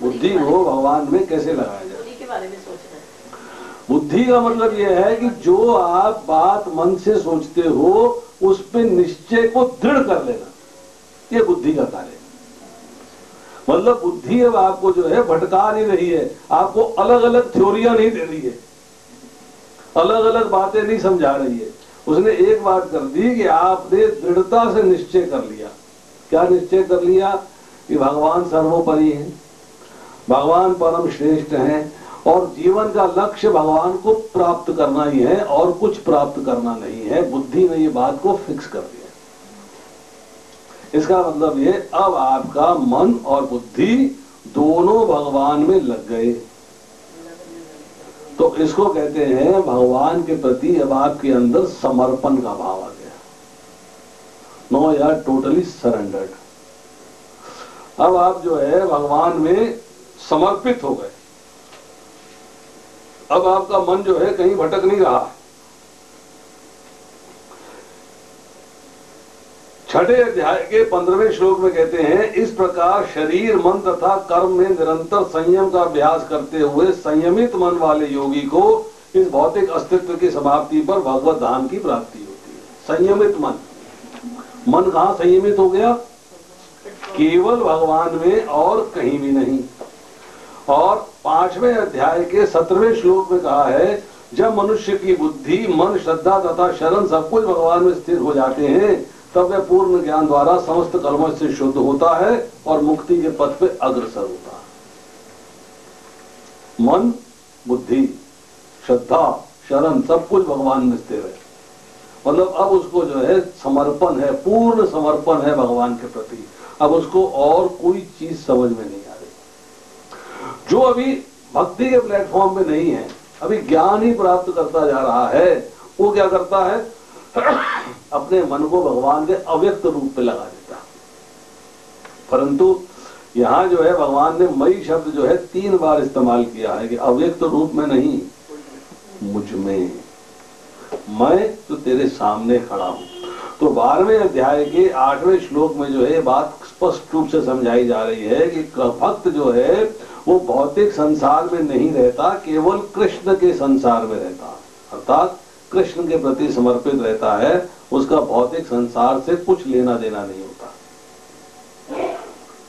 बुद्धि को भगवान में कैसे लगाया जाए? बुद्धि के बारे में सोच रहे हैं। बुद्धि का मतलब यह है कि जो आप बात मन से सोचते हो उस पे निश्चय को दृढ़ कर लेना, यह बुद्धि का कार्य है। मतलब बुद्धि अब आपको जो है भटका नहीं रही है, आपको अलग अलग थ्योरियां नहीं दे रही है, अलग अलग बातें नहीं समझा रही है। उसने एक बात कर दी कि आपने दृढ़ता से निश्चय कर लिया। क्या निश्चय कर लिया? कि भगवान सर्वोपरि है, भगवान परम श्रेष्ठ हैं और जीवन का लक्ष्य भगवान को प्राप्त करना ही है और कुछ प्राप्त करना नहीं है। बुद्धि ने ये बात को फिक्स कर दिया। इसका मतलब ये, अब आपका मन और बुद्धि दोनों भगवान में लग गए, तो इसको कहते हैं भगवान के प्रति अब आपके अंदर समर्पण का भाव आ गया। नो यार, टोटली सरेंडर्ड। अब आप जो है भगवान में समर्पित हो गए। अब आपका मन जो है कहीं भटक नहीं रहा। छठे अध्याय के 15वें श्लोक में कहते हैं, इस प्रकार शरीर, मन तथा कर्म में निरंतर संयम का अभ्यास करते हुए संयमित मन वाले योगी को इस भौतिक अस्तित्व की समाप्ति पर भगवत धाम की प्राप्ति होती है। संयमित मन, मन कहां संयमित हो गया? केवल भगवान में और कहीं भी नहीं। और 5वें अध्याय के 17वें श्लोक में कहा है, जब मनुष्य की बुद्धि, मन, श्रद्धा तथा शरण सब कुछ भगवान में स्थिर हो जाते हैं, तब वह पूर्ण ज्ञान द्वारा समस्त कर्मों से शुद्ध होता है और मुक्ति के पथ पे अग्रसर होता है। मन, बुद्धि, श्रद्धा, शरण सब कुछ भगवान में स्थिर है। मतलब अब उसको जो है समर्पण है, पूर्ण समर्पण है भगवान के प्रति। अब उसको और कोई चीज समझ में नहीं आ रही। जो अभी भक्ति के प्लेटफॉर्म पे नहीं है, अभी ज्ञान ही प्राप्त करता जा रहा है, वो क्या करता है? अपने मन को भगवान के अव्यक्त रूप पे लगा देता। परंतु यहां जो है भगवान ने मई शब्द जो है 3 बार इस्तेमाल किया है कि अव्यक्त रूप में नहीं, मुझ में, मैं तो तेरे सामने खड़ा हूं। तो 12वें अध्याय के 8वें श्लोक में जो है बात स्पष्ट रूप से समझाई जा रही है कि भक्त जो है वो भौतिक संसार में नहीं रहता, केवल कृष्ण के संसार में रहता, अर्थात कृष्ण के प्रति समर्पित रहता है। उसका भौतिक संसार से कुछ लेना देना नहीं होता।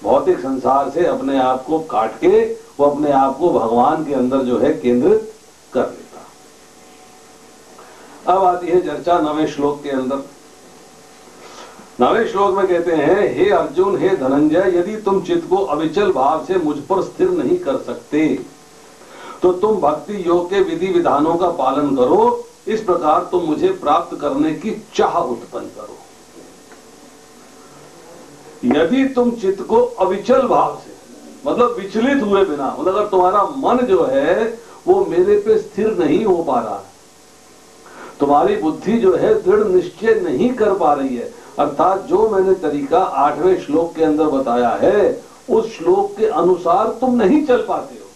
भौतिक संसार से अपने आप को काट के वो अपने आप को भगवान के अंदर जो है केंद्रित कर लेता। अब आती है चर्चा 9वें श्लोक के अंदर। 9वें श्लोक में कहते हैं, हे अर्जुन, हे धनंजय, यदि तुम चित्त को अविचल भाव से मुझ पर स्थिर नहीं कर सकते तो तुम भक्ति योग के विधि विधानों का पालन करो। इस प्रकार तुम मुझे प्राप्त करने की चाह उत्पन्न करो। यदि तुम चित्त को अविचल भाव से, मतलब विचलित हुए बिना, मतलब अगर तुम्हारा मन जो है वो मेरे पे स्थिर नहीं हो पा रहा, तुम्हारी बुद्धि जो है दृढ़ निश्चय नहीं कर पा रही है, अर्थात जो मैंने तरीका 8वें श्लोक के अंदर बताया है उस श्लोक के अनुसार तुम नहीं चल पाते हो,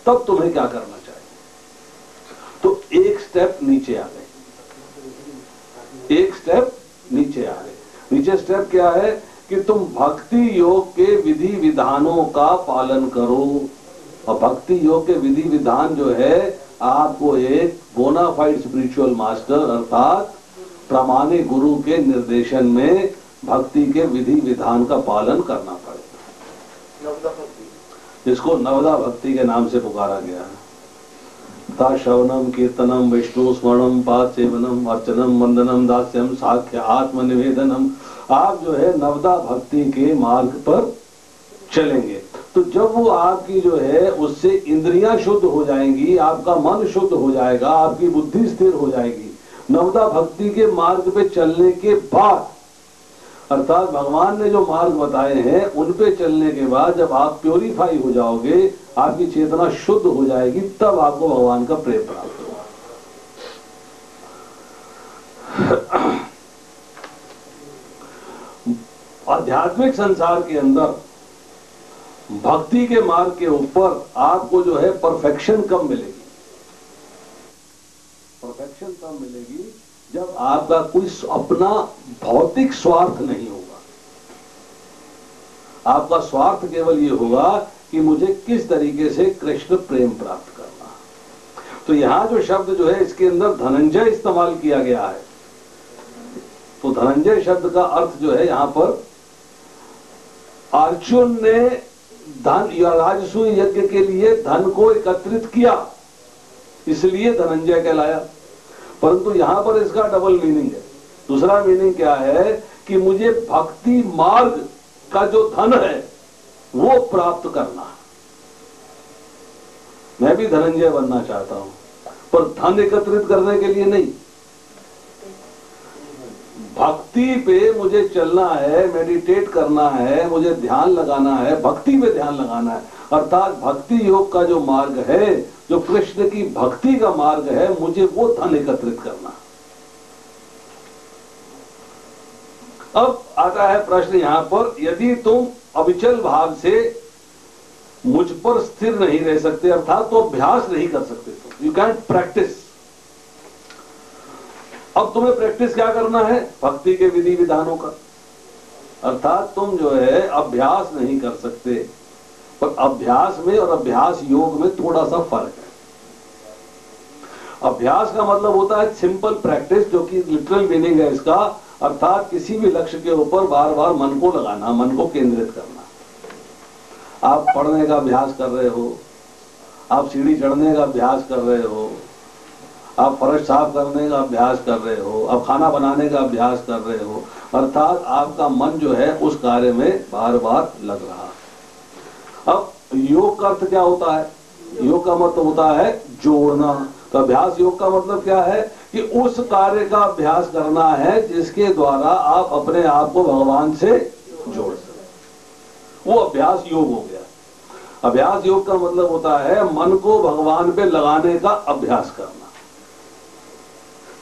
तब तुम्हें क्या करना चाहिए? तो एक स्टेप नीचे आ गए, एक स्टेप नीचे आ गए। नीचे स्टेप क्या है? कि तुम भक्ति योग के विधि विधानों का पालन करो। और भक्ति योग के विधि विधान जो है आपको एक बोनाफाइड स्पिरिचुअल मास्टर अर्थात प्रामाणिक गुरु के निर्देशन में भक्ति के विधि विधान का पालन करना पड़ेगा, जिसको नवदा भक्ति के नाम से पुकारा गया है। श्रवणम, कीर्तनम, विष्णु स्मरणम, पाद सेवनम, अर्चनम, वंदनम, दास्यम, साख्य, आत्मनिवेदनम। आप जो है नवदा भक्ति के मार्ग पर चलेंगे तो जब वो आपकी जो है उससे इंद्रियां शुद्ध हो जाएंगी, आपका मन शुद्ध हो जाएगा, आपकी बुद्धि स्थिर हो जाएगी। नवदा भक्ति के मार्ग पे चलने के बाद, अर्थात भगवान ने जो मार्ग बताए हैं उन पे चलने के बाद जब आप प्योरीफाई हो जाओगे, आपकी चेतना शुद्ध हो जाएगी, तब आपको भगवान का प्रेम प्राप्त होगा। आध्यात्मिक संसार के अंदर भक्ति के मार्ग के ऊपर आपको जो है परफेक्शन कब मिलेगी? परफेक्शन तब मिलेगी जब आपका कोई अपना भौतिक स्वार्थ नहीं होगा। आपका स्वार्थ केवल ये होगा कि मुझे किस तरीके से कृष्ण प्रेम प्राप्त करना। तो यहां जो शब्द जो है इसके अंदर धनंजय इस्तेमाल किया गया है, तो धनंजय शब्द का अर्थ जो है यहां पर अर्जुन ने धन या राजसूय यज्ञ के लिए धन को एकत्रित किया, इसलिए धनंजय कहलाया। परंतु यहां पर इसका डबल मीनिंग है। दूसरा मीनिंग क्या है कि मुझे भक्ति मार्ग का जो धन है वो प्राप्त करना। मैं भी धनंजय बनना चाहता हूं, पर धन एकत्रित करने के लिए नहीं, भक्ति पे मुझे चलना है, मेडिटेट करना है, मुझे ध्यान लगाना है, भक्ति पे ध्यान लगाना है। अर्थात भक्ति योग का जो मार्ग है, जो कृष्ण की भक्ति का मार्ग है, मुझे वो धन एकत्रित करना। अब आता है प्रश्न यहां पर, यदि तुम अविचल भाव से मुझ पर स्थिर नहीं रह सकते, अर्थात तो अभ्यास नहीं कर सकते, तो यू कैंट प्रैक्टिस। अब तुम्हें प्रैक्टिस क्या करना है? भक्ति के विधि विधानों का। अर्थात तुम जो है अभ्यास नहीं कर सकते, पर अभ्यास में और अभ्यास योग में थोड़ा सा फर्क है। अभ्यास का मतलब होता है सिंपल प्रैक्टिस, जो कि लिटरल मीनिंग है इसका, अर्थात किसी भी लक्ष्य के ऊपर बार बार मन को लगाना, मन को केंद्रित करना। आप पढ़ने का अभ्यास कर रहे हो, आप सीढ़ी चढ़ने का अभ्यास कर रहे हो, आप फर्श साफ करने का अभ्यास कर रहे हो, आप खाना बनाने का अभ्यास कर रहे हो, अर्थात आपका मन जो है उस कार्य में बार बार लग रहा है। अब योग का अर्थ क्या होता है? योग का मतलब होता है जोड़ना। तो अभ्यास योग का मतलब क्या है कि उस कार्य का अभ्यास करना है जिसके द्वारा आप अपने आप को भगवान से जोड़ सकें, वो अभ्यास योग हो गया। अभ्यास योग का मतलब होता है मन को भगवान पे लगाने का अभ्यास करना।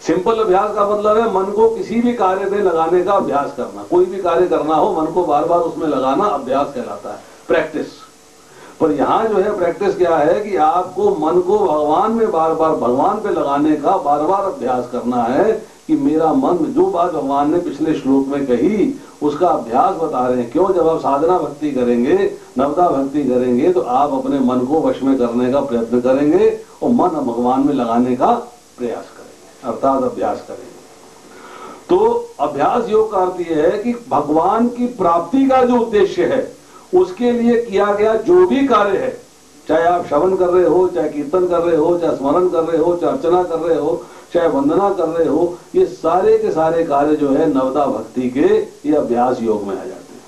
सिंपल अभ्यास का मतलब है मन को किसी भी कार्य में लगाने का अभ्यास करना। कोई भी कार्य करना हो, मन को बार बार उसमें लगाना अभ्यास कहलाता है, प्रैक्टिस। पर यहां जो है प्रैक्टिस क्या है कि आपको मन को भगवान में बार बार भगवान पे लगाने का बार बार अभ्यास करना है कि मेरा मन, जो बात भगवान ने पिछले श्लोक में कही उसका अभ्यास बता रहे हैं। क्यों? जब आप साधना भक्ति करेंगे, नवदा भक्ति करेंगे, तो आप अपने मन को वश में करने का प्रयत्न करेंगे और मन भगवान में लगाने का प्रयास करेंगे, अर्थात अभ्यास करेंगे। तो अभ्यास योग का अर्थ यह है कि भगवान की प्राप्ति का जो उद्देश्य है उसके लिए किया गया जो भी कार्य है, चाहे आप श्रवण कर रहे हो, चाहे कीर्तन कर रहे हो, चाहे स्मरण कर रहे हो, चाहे अर्चना कर रहे हो, चाहे वंदना कर रहे हो, ये सारे के सारे कार्य जो है नवदा भक्ति के, ये अभ्यास योग में आ जाते हैं।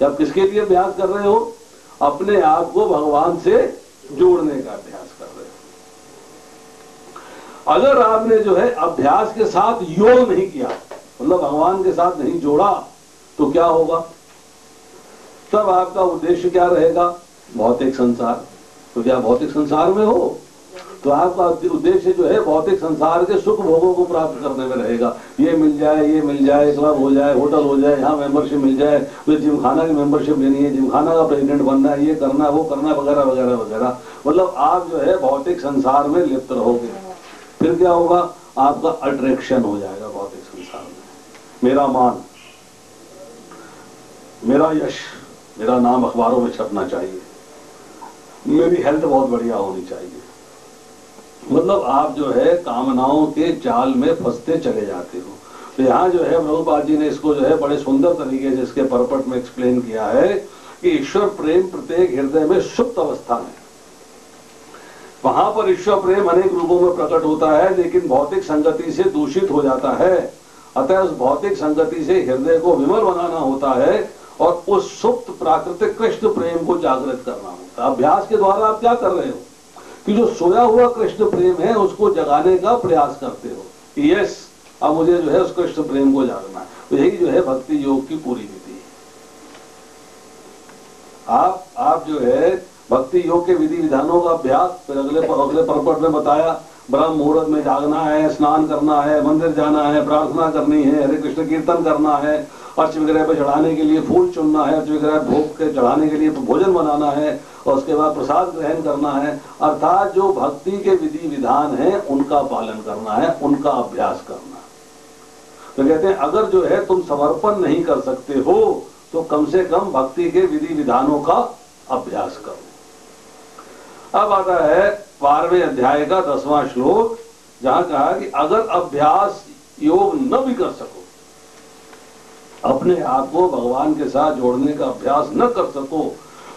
आप किसके लिए अभ्यास कर रहे हो? अपने आप को भगवान से जोड़ने का अभ्यास कर रहे हो। अगर आपने जो है अभ्यास के साथ योग नहीं किया, मतलब भगवान के साथ नहीं जोड़ा, तो क्या होगा? तब आपका उद्देश्य क्या रहेगा? भौतिक संसार। तो क्या भौतिक संसार में हो तो आपका उद्देश्य जो है भौतिक संसार के सुख भोगों को प्राप्त करने में रहेगा। ये मिल जाए, ये मिल जाए, क्लब हो जाए, होटल हो जाए, यहाँ मेंबरशिप मिल जाए, तो जिमखाना की मेंबरशिप लेनी है, जिमखाना का प्रेसिडेंट बनना है, ये करना है, वो करना है, वगैरह वगैरह वगैरह। मतलब आप जो है भौतिक संसार में लिप्त रहोगे। फिर क्या होगा? आपका अट्रैक्शन हो जाएगा भौतिक संसार में। मेरा मान, मेरा यश, मेरा नाम अखबारों में छपना चाहिए, मेरी हेल्थ बहुत बढ़िया होनी चाहिए। मतलब आप जो है कामनाओं के जाल में फंसते चले जाते हो। तो यहाँ जो है प्रभुपाद जी ने इसको जो है बड़े सुंदर तरीके से इसके परपट में एक्सप्लेन किया है कि ईश्वर प्रेम प्रत्येक हृदय में सुप्त अवस्था में, वहां पर ईश्वर प्रेम अनेक रूपों में प्रकट होता है, लेकिन भौतिक संगति से दूषित हो जाता है। अतः उस भौतिक संगति से हृदय को विमल बनाना होता है और उस सुप्त प्राकृतिक कृष्ण प्रेम को जागृत करना होता है। अभ्यास के द्वारा आप क्या कर रहे हो कि जो सोया हुआ कृष्ण प्रेम है उसको जगाने का प्रयास करते हो। यस, अब मुझे जो है उस कृष्ण प्रेम को जागना है। तो यही जो है भक्ति योग की पूरी विधि है। आप जो है भक्ति योग के विधि विधानों का अभ्यास फिर अगले परपट में बताया। ब्रह्म मुहूर्त में जागना है, स्नान करना है, मंदिर जाना है, प्रार्थना करनी है, हरे कृष्ण कीर्तन करना है, अर्च विग्रह पे चढ़ाने के लिए फूल चुनना है, अर्च विग्रह भोग के चढ़ाने के लिए भोजन बनाना है और उसके बाद प्रसाद ग्रहण करना है। अर्थात जो भक्ति के विधि विधान है उनका पालन करना है, उनका अभ्यास करना है। तो कहते हैं अगर जो है तुम समर्पण नहीं कर सकते हो तो कम से कम भक्ति के विधि विधानों का अभ्यास करो। अब आता है 12वें अध्याय का 10वां श्लोक, जहां कहा कि अगर अभ्यास योग न भी कर सको अपने आप को भगवान के साथ जोड़ने का अभ्यास न कर सको,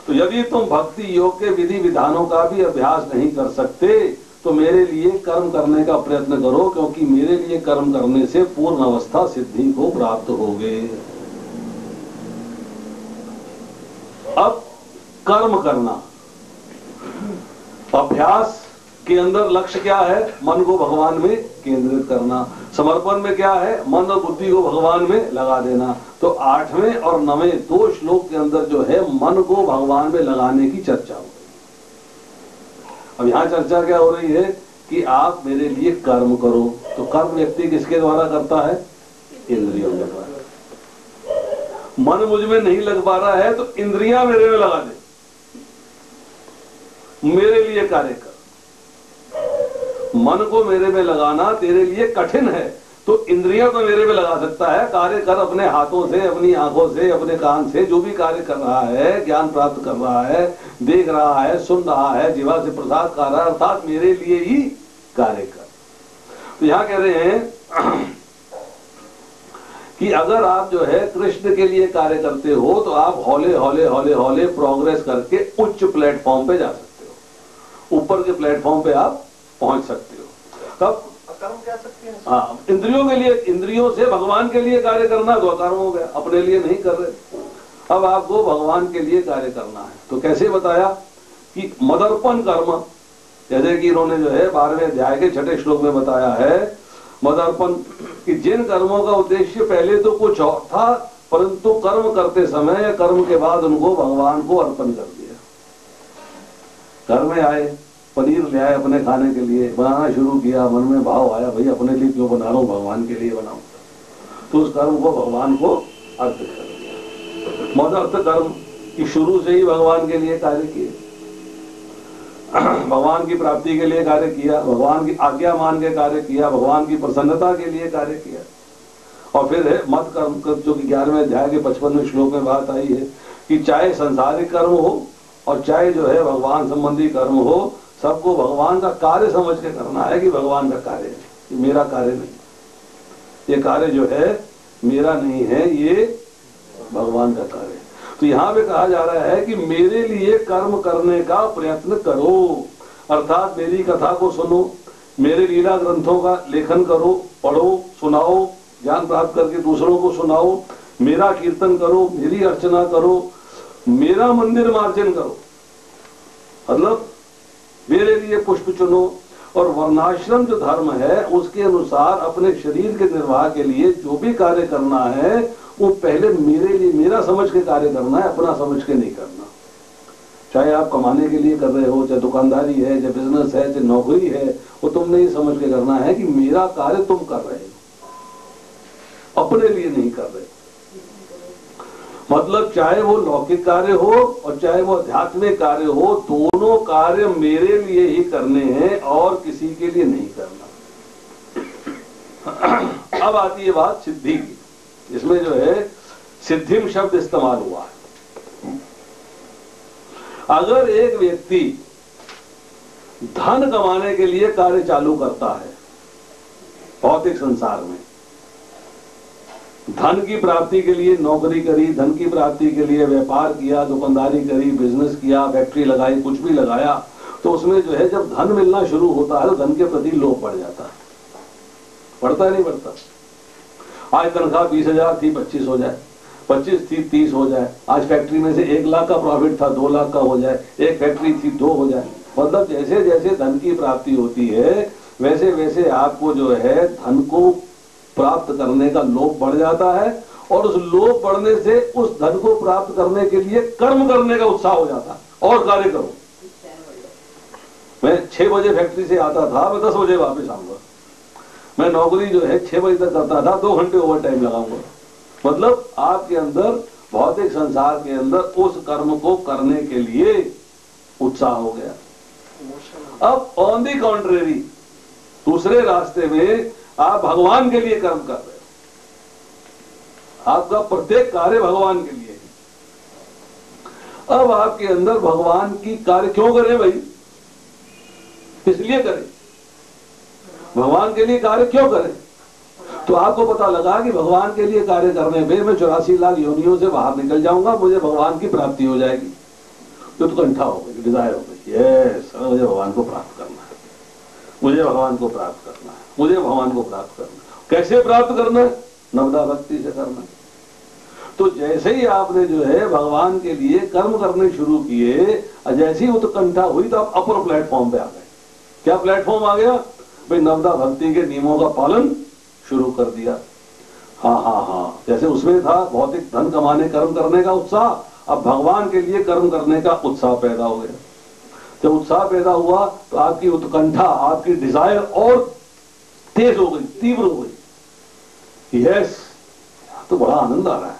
तो यदि तुम भक्ति योग के विधि विधानों का भी अभ्यास नहीं कर सकते तो मेरे लिए कर्म करने का प्रयत्न करो, क्योंकि मेरे लिए कर्म करने से पूर्ण अवस्था सिद्धि को प्राप्त होगे। अब कर्म करना, अभ्यास के अंदर लक्ष्य क्या है? मन को भगवान में केंद्रित करना। समर्पण में क्या है? मन और बुद्धि को भगवान में लगा देना। तो 8वें और 9वें 2 श्लोक के अंदर जो है मन को भगवान में लगाने की चर्चा हो रही। अब यहां चर्चा क्या हो रही है कि आप मेरे लिए कर्म करो। तो कर्म व्यक्ति किसके द्वारा करता है? इंद्रियों के द्वारा। मन मुझ में नहीं लग पा रहा है तो इंद्रियां मेरे में लगा दे, मेरे लिए कार्य कर। मन को मेरे में लगाना तेरे लिए कठिन है तो इंद्रियां तो मेरे में लगा सकता है। कार्य कर अपने हाथों से, अपनी आंखों से, अपने कान से, जो भी कार्य कर रहा है, ज्ञान प्राप्त कर रहा है, देख रहा है, सुन रहा है, जीवा से प्रसाद कर रहा है, अर्थात मेरे लिए ही कार्य कर। तो यहां कह रहे हैं कि अगर आप जो है कृष्ण के लिए कार्य करते हो तो आप हौले हौले हौले हौले प्रोग्रेस करके उच्च प्लेटफॉर्म पे जा सकते हो, ऊपर के प्लेटफॉर्म पे आप पहुंच सकते हो। तब कर्म कह सकते हैं। हाँ, इंद्रियों के लिए, इंद्रियों से भगवान के लिए कार्य करना तो अकर्म हो गया, अपने लिए नहीं कर रहे। अब आपको भगवान के लिए कार्य करना है। तो कैसे बताया कि मदर्पण कर्म, जैसे कि इन्होंने जो है 12वें अध्याय के 6ठे श्लोक में बताया है मदर्पण, कि जिन कर्मों का उद्देश्य पहले तो कुछ और था परंतु कर्म करते समय या कर्म के बाद उनको भगवान को अर्पण कर दिया। घर में आए, पनीर ले आए अपने खाने के लिए, बनाना शुरू किया, मन में भाव आया भाई अपने लिए क्यों बना रहा हूं, भगवान के लिए बनाऊं, तो उस कर्म को भगवान को अर्पित कर दिया। मदर्थ कर्म कि शुरू से ही भगवान के लिए कार्य किए, भगवान की प्राप्ति के लिए कार्य किया, भगवान की आज्ञा मान के कार्य किया, भगवान की प्रसन्नता के लिए कार्य किया। और फिर है मत कर्म, जो कि 11वें अध्याय के 55वें श्लोक में बात आई है कि चाहे संसारिक कर्म हो और चाहे जो है भगवान संबंधी कर्म हो, सबको भगवान का कार्य समझ के करना है कि भगवान का कार्य है, ये मेरा कार्य नहीं, ये कार्य जो है मेरा नहीं है, ये भगवान का कार्य है। तो यहाँ पे कहा जा रहा है कि मेरे लिए कर्म करने का प्रयत्न करो, अर्थात मेरी कथा को सुनो, मेरे लीला ग्रंथों का लेखन करो, पढ़ो, सुनाओ, ज्ञान प्राप्त करके दूसरों को सुनाओ, मेरा कीर्तन करो, मेरी अर्चना करो, मेरा मंदिर मार्जन करो, मतलब मेरे लिए पुष्प चुनो। और वर्णाश्रम जो धर्म है उसके अनुसार अपने शरीर के निर्वाह के लिए जो भी कार्य करना है वो पहले मेरे लिए, मेरा समझ के कार्य करना है, अपना समझ के नहीं करना। चाहे आप कमाने के लिए कर रहे हो, चाहे दुकानदारी है, चाहे बिजनेस है, चाहे नौकरी है, वो तुमने ये समझ के करना है कि मेरा कार्य तुम कर रहे हो, अपने लिए नहीं कर रहे। मतलब चाहे वो लौकिक कार्य हो और चाहे वो आध्यात्मिक कार्य हो, दोनों कार्य मेरे लिए ही करने हैं और किसी के लिए नहीं करना। अब आती है बात सिद्धि की, इसमें जो है सिद्धिम शब्द इस्तेमाल हुआ है। अगर एक व्यक्ति धन कमाने के लिए कार्य चालू करता है भौतिक संसार में, धन की प्राप्ति के लिए नौकरी करी, धन की प्राप्ति के लिए व्यापार किया, दुकानदारी करी, बिजनेस किया, फैक्ट्री लगाई, कुछ भी लगाया, तो उसमें जो है जब धन मिलना शुरू होता है तो धन के प्रति लोभ बढ़ जाता है। बढ़ता है नहीं बढ़ता? आज तनख्वाह 20,000 थी 25 हो जाए, 25 थी 30 हो जाए, आज फैक्ट्री में से 1 लाख का प्रॉफिट था 2 लाख का हो जाए, एक फैक्ट्री थी 2 हो जाए। मतलब जैसे जैसे धन की प्राप्ति होती है वैसे वैसे आपको जो है धन को प्राप्त करने का लोभ बढ़ जाता है और उस लोभ बढ़ने से उस धन को प्राप्त करने के लिए कर्म करने का उत्साह हो जाता है और कार्य करो। मैं 6 बजे फैक्ट्री से आता था, मैं 10 बजे वापस आऊंगा। मैं नौकरी जो है 6 बजे तक करता था, 2 घंटे ओवर टाइम लगाऊंगा। मतलब आपके अंदर भौतिक संसार के अंदर उस कर्म को करने के लिए उत्साह हो गया। अब ऑन दी कॉन्ट्रेरी दूसरे रास्ते में आप भगवान के लिए कर्म कर रहे हो, आपका प्रत्येक कार्य भगवान के लिए है। अब आपके अंदर भगवान की कार्य क्यों करें भाई, किस लिए करें, भगवान के लिए कार्य क्यों करें? तो आपको पता लगा कि भगवान के लिए कार्य करने पे मैं 84 लाख योनियों से बाहर निकल जाऊंगा, मुझे भगवान की प्राप्ति हो जाएगी। तो उत्कंठा हो गई, डिजायर हो गई, यस मुझे भगवान को प्राप्त करना है, मुझे भगवान को प्राप्त करना है, मुझे भगवान को प्राप्त करना है। कैसे प्राप्त करना है? नवदा भक्ति से करना है। तो जैसे ही आपने जो है भगवान के लिए कर्म करने शुरू किए, जैसे ही उत्कंठा हुई तो आप अपर प्लेटफॉर्म पे आ गए। क्या प्लेटफॉर्म आ गया भाई? नवदा भक्ति के नियमों का पालन शुरू कर दिया। हाँ, जैसे उसमें था भौतिक धन कमाने कर्म करने का उत्साह, अब भगवान के लिए कर्म करने का उत्साह पैदा हो गया। जब उत्साह पैदा हुआ तो आपकी उत्कंठा, आपकी डिजायर और तेज हो गई, तीव्र हो गई। यस, तो बड़ा आनंद आ रहा है,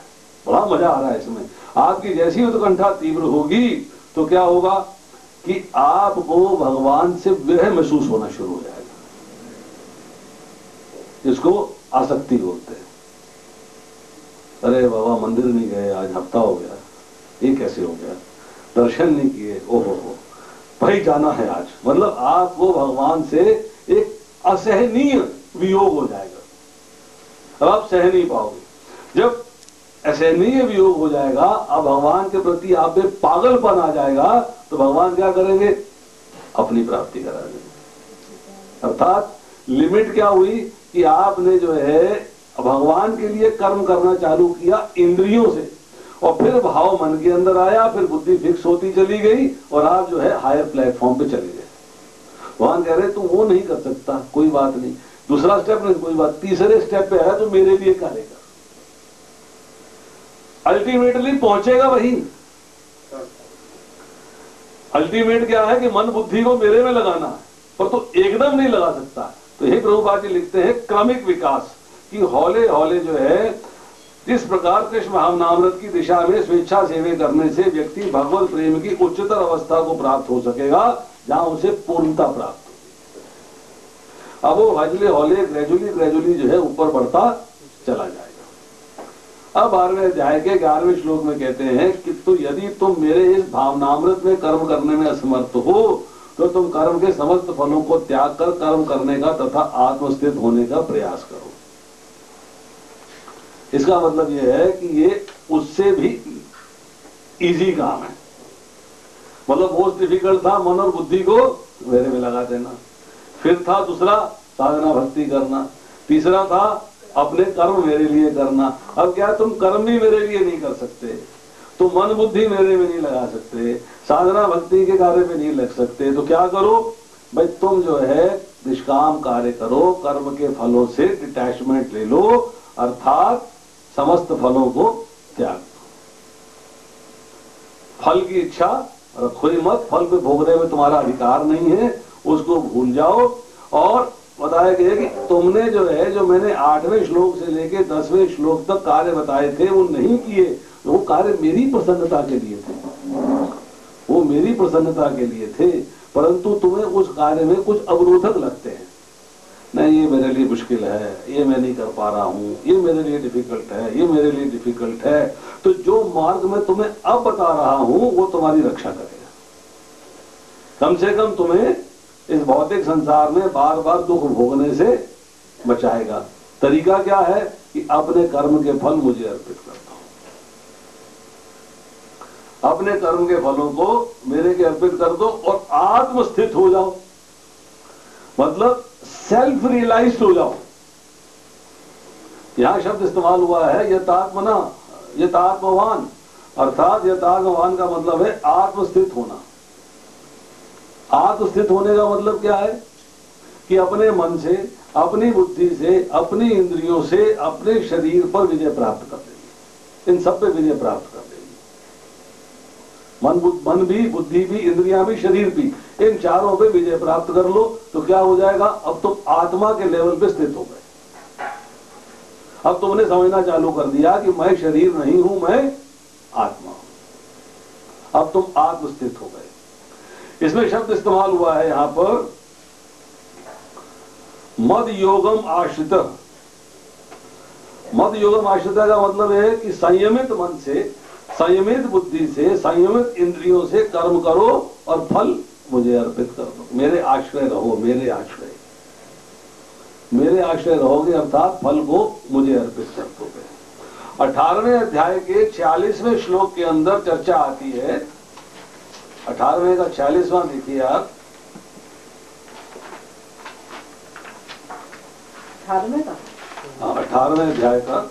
बड़ा मजा आ रहा है इसमें। आपकी जैसी उत्कंठा तीव्र होगी तो क्या होगा कि आपको भगवान से विरह महसूस होना शुरू हो जाएगा, इसको आसक्ति बोलते हैं। अरे बाबा मंदिर नहीं गए, आज हफ्ता हो गया, ये कैसे हो गया? दर्शन नहीं किए, ओहो भाई जाना है आज। मतलब आपको भगवान से एक असहनीय वियोग हो जाएगा, अब आप सह नहीं पाओगे। जब असहनीय वियोग हो जाएगा, अब भगवान के प्रति आप में पागलपन आ जाएगा, तो भगवान क्या करेंगे? अपनी प्राप्ति करा देंगे। अर्थात लिमिट क्या हुई कि आपने जो है भगवान के लिए कर्म करना चालू किया इंद्रियों से, और फिर भाव मन के अंदर आया, फिर बुद्धि फिक्स होती चली गई और आप जो है हायर प्लेटफॉर्म पे चले गए। भगवान कह रहे तू वो नहीं कर सकता, कोई बात नहीं, दूसरा स्टेप नहीं, कोई बात, तीसरे स्टेप पे आया तो मेरे लिए करेगा, अल्टीमेटली पहुंचेगा वही। अल्टीमेट क्या है कि मन बुद्धि को मेरे में लगाना है, पर तो एकदम नहीं लगा सकता। तो हे प्रभुपाद जी लिखते हैं क्रमिक विकास कि हौले हौले जो है, इस प्रकार कृष्ण भावनामृत की दिशा में स्वेच्छा सेवे करने से व्यक्ति भगवत प्रेम की उच्चतर अवस्था को प्राप्त हो सकेगा, जहां उसे पूर्णता प्राप्त होगी। अब वो हजले हौले ग्रेजुअली जो है ऊपर बढ़ता चला जाएगा। अब 12वें अध्याय के 11वें श्लोक में कहते हैं कि तो यदि तुम मेरे इस भावनामृत में कर्म करने में असमर्थ हो तो तुम कर्म के समस्त फलों को त्याग कर कर्म करने का तथा आत्मस्थित होने का प्रयास करो। इसका मतलब यह है कि ये उससे भी इजी काम है। मतलब मोस्ट डिफिकल्ट था मन और बुद्धि को मेरे में लगा देना, फिर था दूसरा साधना भक्ति करना, तीसरा था अपने कर्म मेरे लिए करना। अब क्या तुम कर्म भी मेरे लिए नहीं कर सकते, तो मन बुद्धि मेरे में नहीं लगा सकते, साधना भक्ति के कार्य में नहीं लग सकते, तो क्या करो भाई? तुम जो है निष्काम कार्य करो, कर्म के फलों से डिटैचमेंट ले लो, अर्थात समस्त फलों को त्याग दो। फल की इच्छा रखो ही मत, फल पे भोगने में तुम्हारा अधिकार नहीं है, उसको भूल जाओ। और बताया गया कि तुमने जो है, जो मैंने 8वें श्लोक से लेके 10वें श्लोक तक कार्य बताए थे वो नहीं किए, वो कार्य मेरी प्रसन्नता के लिए थे, वो मेरी प्रसन्नता के लिए थे, परंतु तुम्हें उस कार्य में कुछ अवरोधक लगते हैं। नहीं, ये मेरे लिए मुश्किल है, ये मैं नहीं कर पा रहा हूं, ये मेरे लिए डिफिकल्ट है, ये मेरे लिए डिफिकल्ट है। तो जो मार्ग मैं तुम्हें अब बता रहा हूं वो तुम्हारी रक्षा करेगा, कम से कम तुम्हें इस भौतिक संसार में बार बार दुख भोगने से बचाएगा। तरीका क्या है कि अपने कर्म के फल मुझे अर्पित कर दो, अपने कर्म के फलों को मेरे के अर्पित कर दो और आत्मस्थित हो जाओ, मतलब सेल्फ रियलाइज्ड हो जाओ। यहां शब्द इस्तेमाल हुआ है यथात्मना, यथात्मवान, अर्थात यथात्मवान का मतलब है आत्मस्थित होना। आत्मस्थित होने का मतलब क्या है कि अपने मन से, अपनी बुद्धि से, अपनी इंद्रियों से, अपने शरीर पर विजय प्राप्त कर लेंगे, इन सब पे विजय प्राप्त कर लेंगे। मन भी, बुद्धि भी, इंद्रियां भी, शरीर भी, इन चारों पे विजय प्राप्त कर लो तो क्या हो जाएगा? अब तुम आत्मा के लेवल पे स्थित हो गए। अब तुमने समझना चालू कर दिया कि मैं शरीर नहीं हूं, मैं आत्मा हूं। अब तुम आत्मस्थित हो गए। इसमें शब्द इस्तेमाल हुआ है यहां पर मद योगम आश्रित। मद योगम आश्रित का मतलब है कि संयमित मन से, संयमित बुद्धि से, संयमित इंद्रियों से कर्म करो और फल मुझे अर्पित कर दो, मेरे आश्रय रहो, मेरे आश्रय। मेरे आश्रय रहोगे, अर्थात फल को मुझे अर्पित कर दोगे। 18वें अध्याय के 46वें श्लोक के अंदर चर्चा आती है। 18वें का 46वां देखिए आप। 18वें का, हाँ, 18वें अध्याय का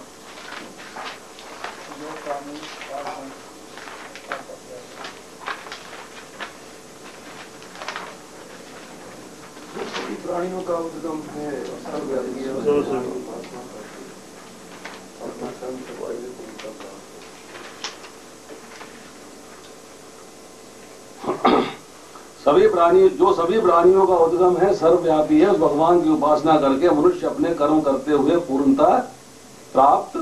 प्राणियों का उद्गम है सभी प्राणियों का उद्गम है, सर्वव्यापी है। उस भगवान की उपासना करके मनुष्य अपने कर्म करते हुए पूर्णता प्राप्त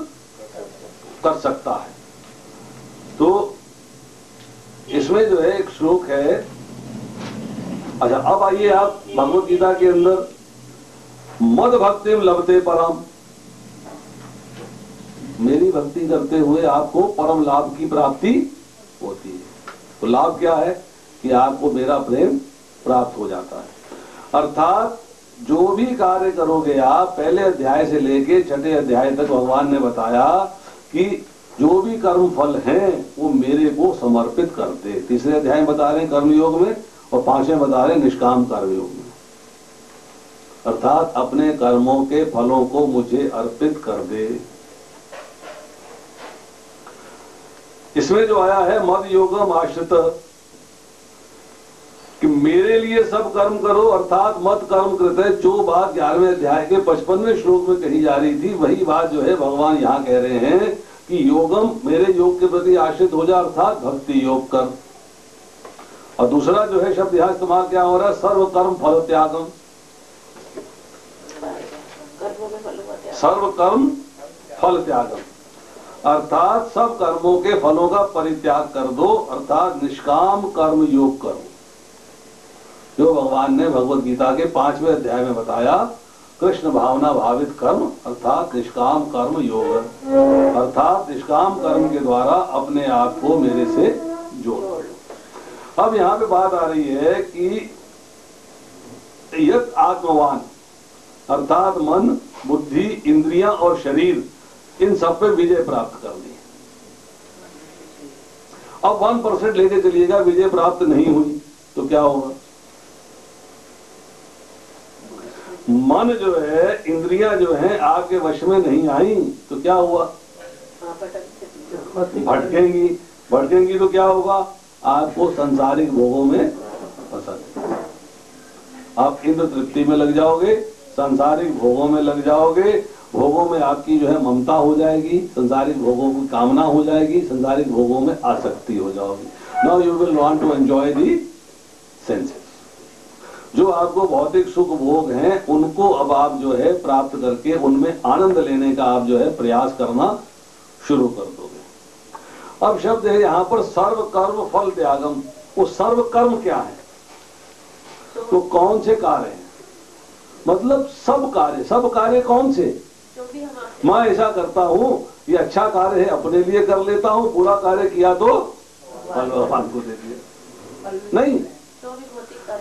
कर सकता है। तो इसमें जो है एक श्लोक है। अच्छा, अब आइए आप भगवत गीता के अंदर मद भक्तिम लभते परम, मेरी भक्ति करते हुए आपको परम लाभ की प्राप्ति होती है। तो लाभ क्या है कि आपको मेरा प्रेम प्राप्त हो जाता है। अर्थात जो भी कार्य करोगे आप, पहले अध्याय से लेके 6ठे अध्याय तक भगवान ने बताया कि जो भी कर्म फल हैं वो मेरे को समर्पित करते। तीसरे अध्याय में बता रहे हैं कर्मयोग में, और 5वें बता रहे हैं निष्काम कर्मयोग में। अर्थात अपने कर्मों के फलों को मुझे अर्पित कर दे। इसमें जो आया है मद योगम आश्रित, कि मेरे लिए सब कर्म करो, अर्थात मत कर्म कृत। जो बात 11वें अध्याय के 55वें श्लोक में कही जा रही थी, वही बात जो है भगवान यहाँ कह रहे हैं कि योगम, मेरे योग के प्रति आश्रित हो जा, अर्थात भक्ति योग कर। और दूसरा जो है शब्द यहाँ इस्तेमाल क्या हो रहा है, सर्व कर्म फल त्यागम। सर्व कर्म फल त्यागम, अर्थात सब कर्मों के फलों का परित्याग कर दो, अर्थात निष्काम कर्म योग करो। जो भगवान ने भगवत गीता के 5वें अध्याय में बताया, कृष्ण भावना भावित कर्म अर्थात निष्काम कर्म योग, अर्थात निष्काम कर्म के द्वारा अपने आप को मेरे से जोड़ लो। अब यहाँ पे बात आ रही है कि यत आत्मवान, अर्थात मन, बुद्धि, इंद्रियां और शरीर, इन सब पे विजय प्राप्त करनी है। अब 1% लेके चलिएगा, विजय प्राप्त नहीं हुई तो क्या होगा? मन जो है, इंद्रियां जो हैं आपके वश में नहीं आई तो क्या हुआ? भटकेंगी। भटकेंगी तो क्या होगा? आपको संसारिक भोगों में फंसा, आप इंद्र तृप्ति में लग जाओगे, संसारिक भोगों में लग जाओगे। भोगों में आपकी जो है ममता हो जाएगी, संसारिक भोगों की कामना हो जाएगी, संसारिक भोगों में आसक्ति हो जाओगी। Now you will want to enjoy the senses. जो आपको भौतिक सुख भोग हैं उनको अब आप जो है प्राप्त करके उनमें आनंद लेने का आप जो है प्रयास करना शुरू कर दोगे। अब शब्द है यहाँ पर सर्व कर्म फल त्यागम। वो सर्व कर्म क्या है? तो कौन से कार्य हैं? मतलब सब कार्य। सब कार्य कौन से? मैं ऐसा करता हूँ, ये अच्छा कार्य है अपने लिए कर लेता हूँ, बुरा कार्य किया तो फल भगवान को दे दिया। नहीं,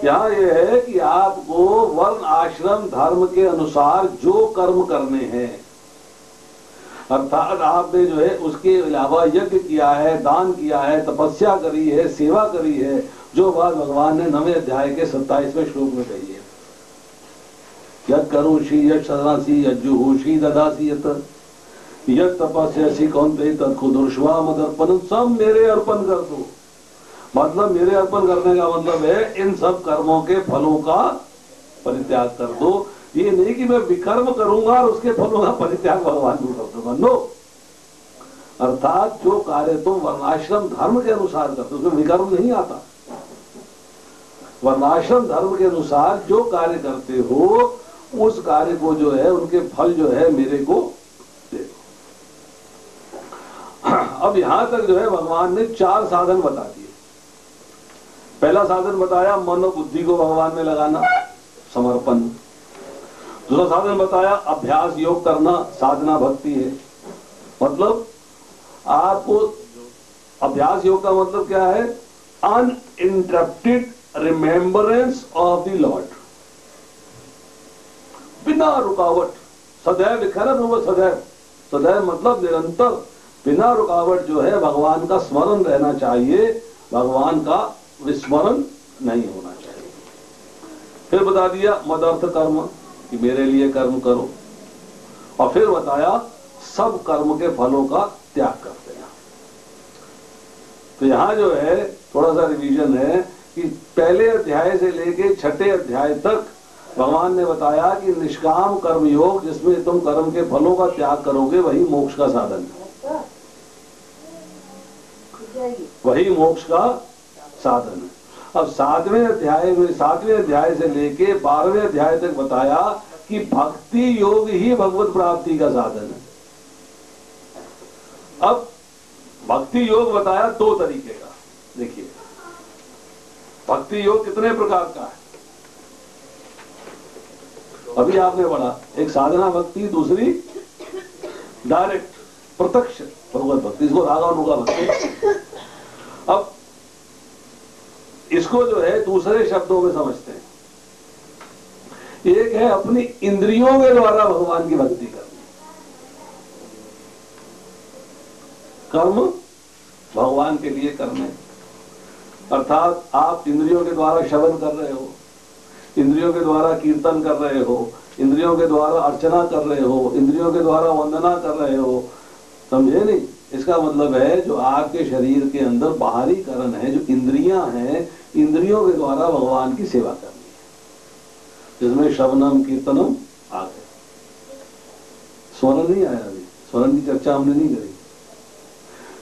यहाँ ये है कि आपको वर्ण आश्रम धर्म के अनुसार जो कर्म करने हैं, अर्थात आपने जो है उसके अलावा यज्ञ किया है, दान किया है, तपस्या करी है, सेवा करी है, जो बात भगवान ने 9वें अध्याय के 27वें श्लोक में कही है, यद करोषि यद शरणासी यद जुहोषि ददासी यद तपस्यासी कौन्तेय तत्कुदुर्ष्वा मदर्पण, सब मेरे अर्पण कर दो। मतलब मेरे अर्पण करने का मतलब है इन सब कर्मों के फलों का परित्याग कर दो। ये नहीं कि मैं विकर्म करूंगा और उसके फलों का परित्याग भगवान को कर दूंगा। नो, अर्थात जो कार्य तुम वर्णाश्रम धर्म के अनुसार करते हो उसमें विकर्म नहीं आता। वर्णाश्रम धर्म के अनुसार जो कार्य करते हो उस कार्य को जो है उनके फल जो है मेरे को दे दो। अब यहां तक जो है भगवान ने 4 साधन बता दिए। पहला साधन बताया मन और बुद्धि को भगवान में लगाना, समर्पण। दूसरा साधन बताया अभ्यास योग करना, साधना भक्ति है। मतलब आपको अभ्यास योग का मतलब क्या है? Uninterrupted remembrance of the Lord, बिना बिना रुकावट, सदैव लिखा ना वो सदैव, सदैव मतलब निरंतर, बिना रुकावट जो है भगवान का स्मरण रहना चाहिए, भगवान का विस्मरण नहीं होना चाहिए। फिर बता दिया मदर्थ कर्म कि मेरे लिए कर्म करो, और फिर बताया सब कर्म के फलों का त्याग कर देना। तो यहां जो है थोड़ा सा रिवीजन है कि पहले अध्याय से लेके छठे अध्याय तक भगवान ने बताया कि निष्काम कर्म योग, जिसमें तुम कर्म के फलों का त्याग करोगे, वही मोक्ष का साधन है, वही मोक्ष का साधन है। अब सातवें अध्याय से लेके 12वें अध्याय तक बताया कि भक्ति योग ही भगवत प्राप्ति का साधन है। अब भक्ति योग बताया दो तरीके का। देखिए भक्ति योग कितने प्रकार का है, अभी आपने पढ़ा, एक साधना भक्ति, दूसरी डायरेक्ट प्रत्यक्ष भगवत भक्ति, इसको रागानुगा भक्ति। अब इसको जो है दूसरे शब्दों में समझते हैं। एक है अपनी इंद्रियों के द्वारा भगवान की भक्ति करनी, कर्म भगवान के लिए करने, अर्थात आप इंद्रियों के द्वारा श्रवण कर रहे हो, इंद्रियों के द्वारा कीर्तन कर रहे हो, इंद्रियों के द्वारा अर्चना कर रहे हो, इंद्रियों के द्वारा वंदना कर रहे हो, समझे नहीं? इसका मतलब है जो आपके शरीर के अंदर बाहरी करण है, जो इंद्रियां हैं, इंद्रियों के द्वारा भगवान की सेवा करनी है, जिसमें श्रवणम कीर्तनम आ गए। स्मरण नहीं आया अभी, स्मरण की चर्चा हमने नहीं करी।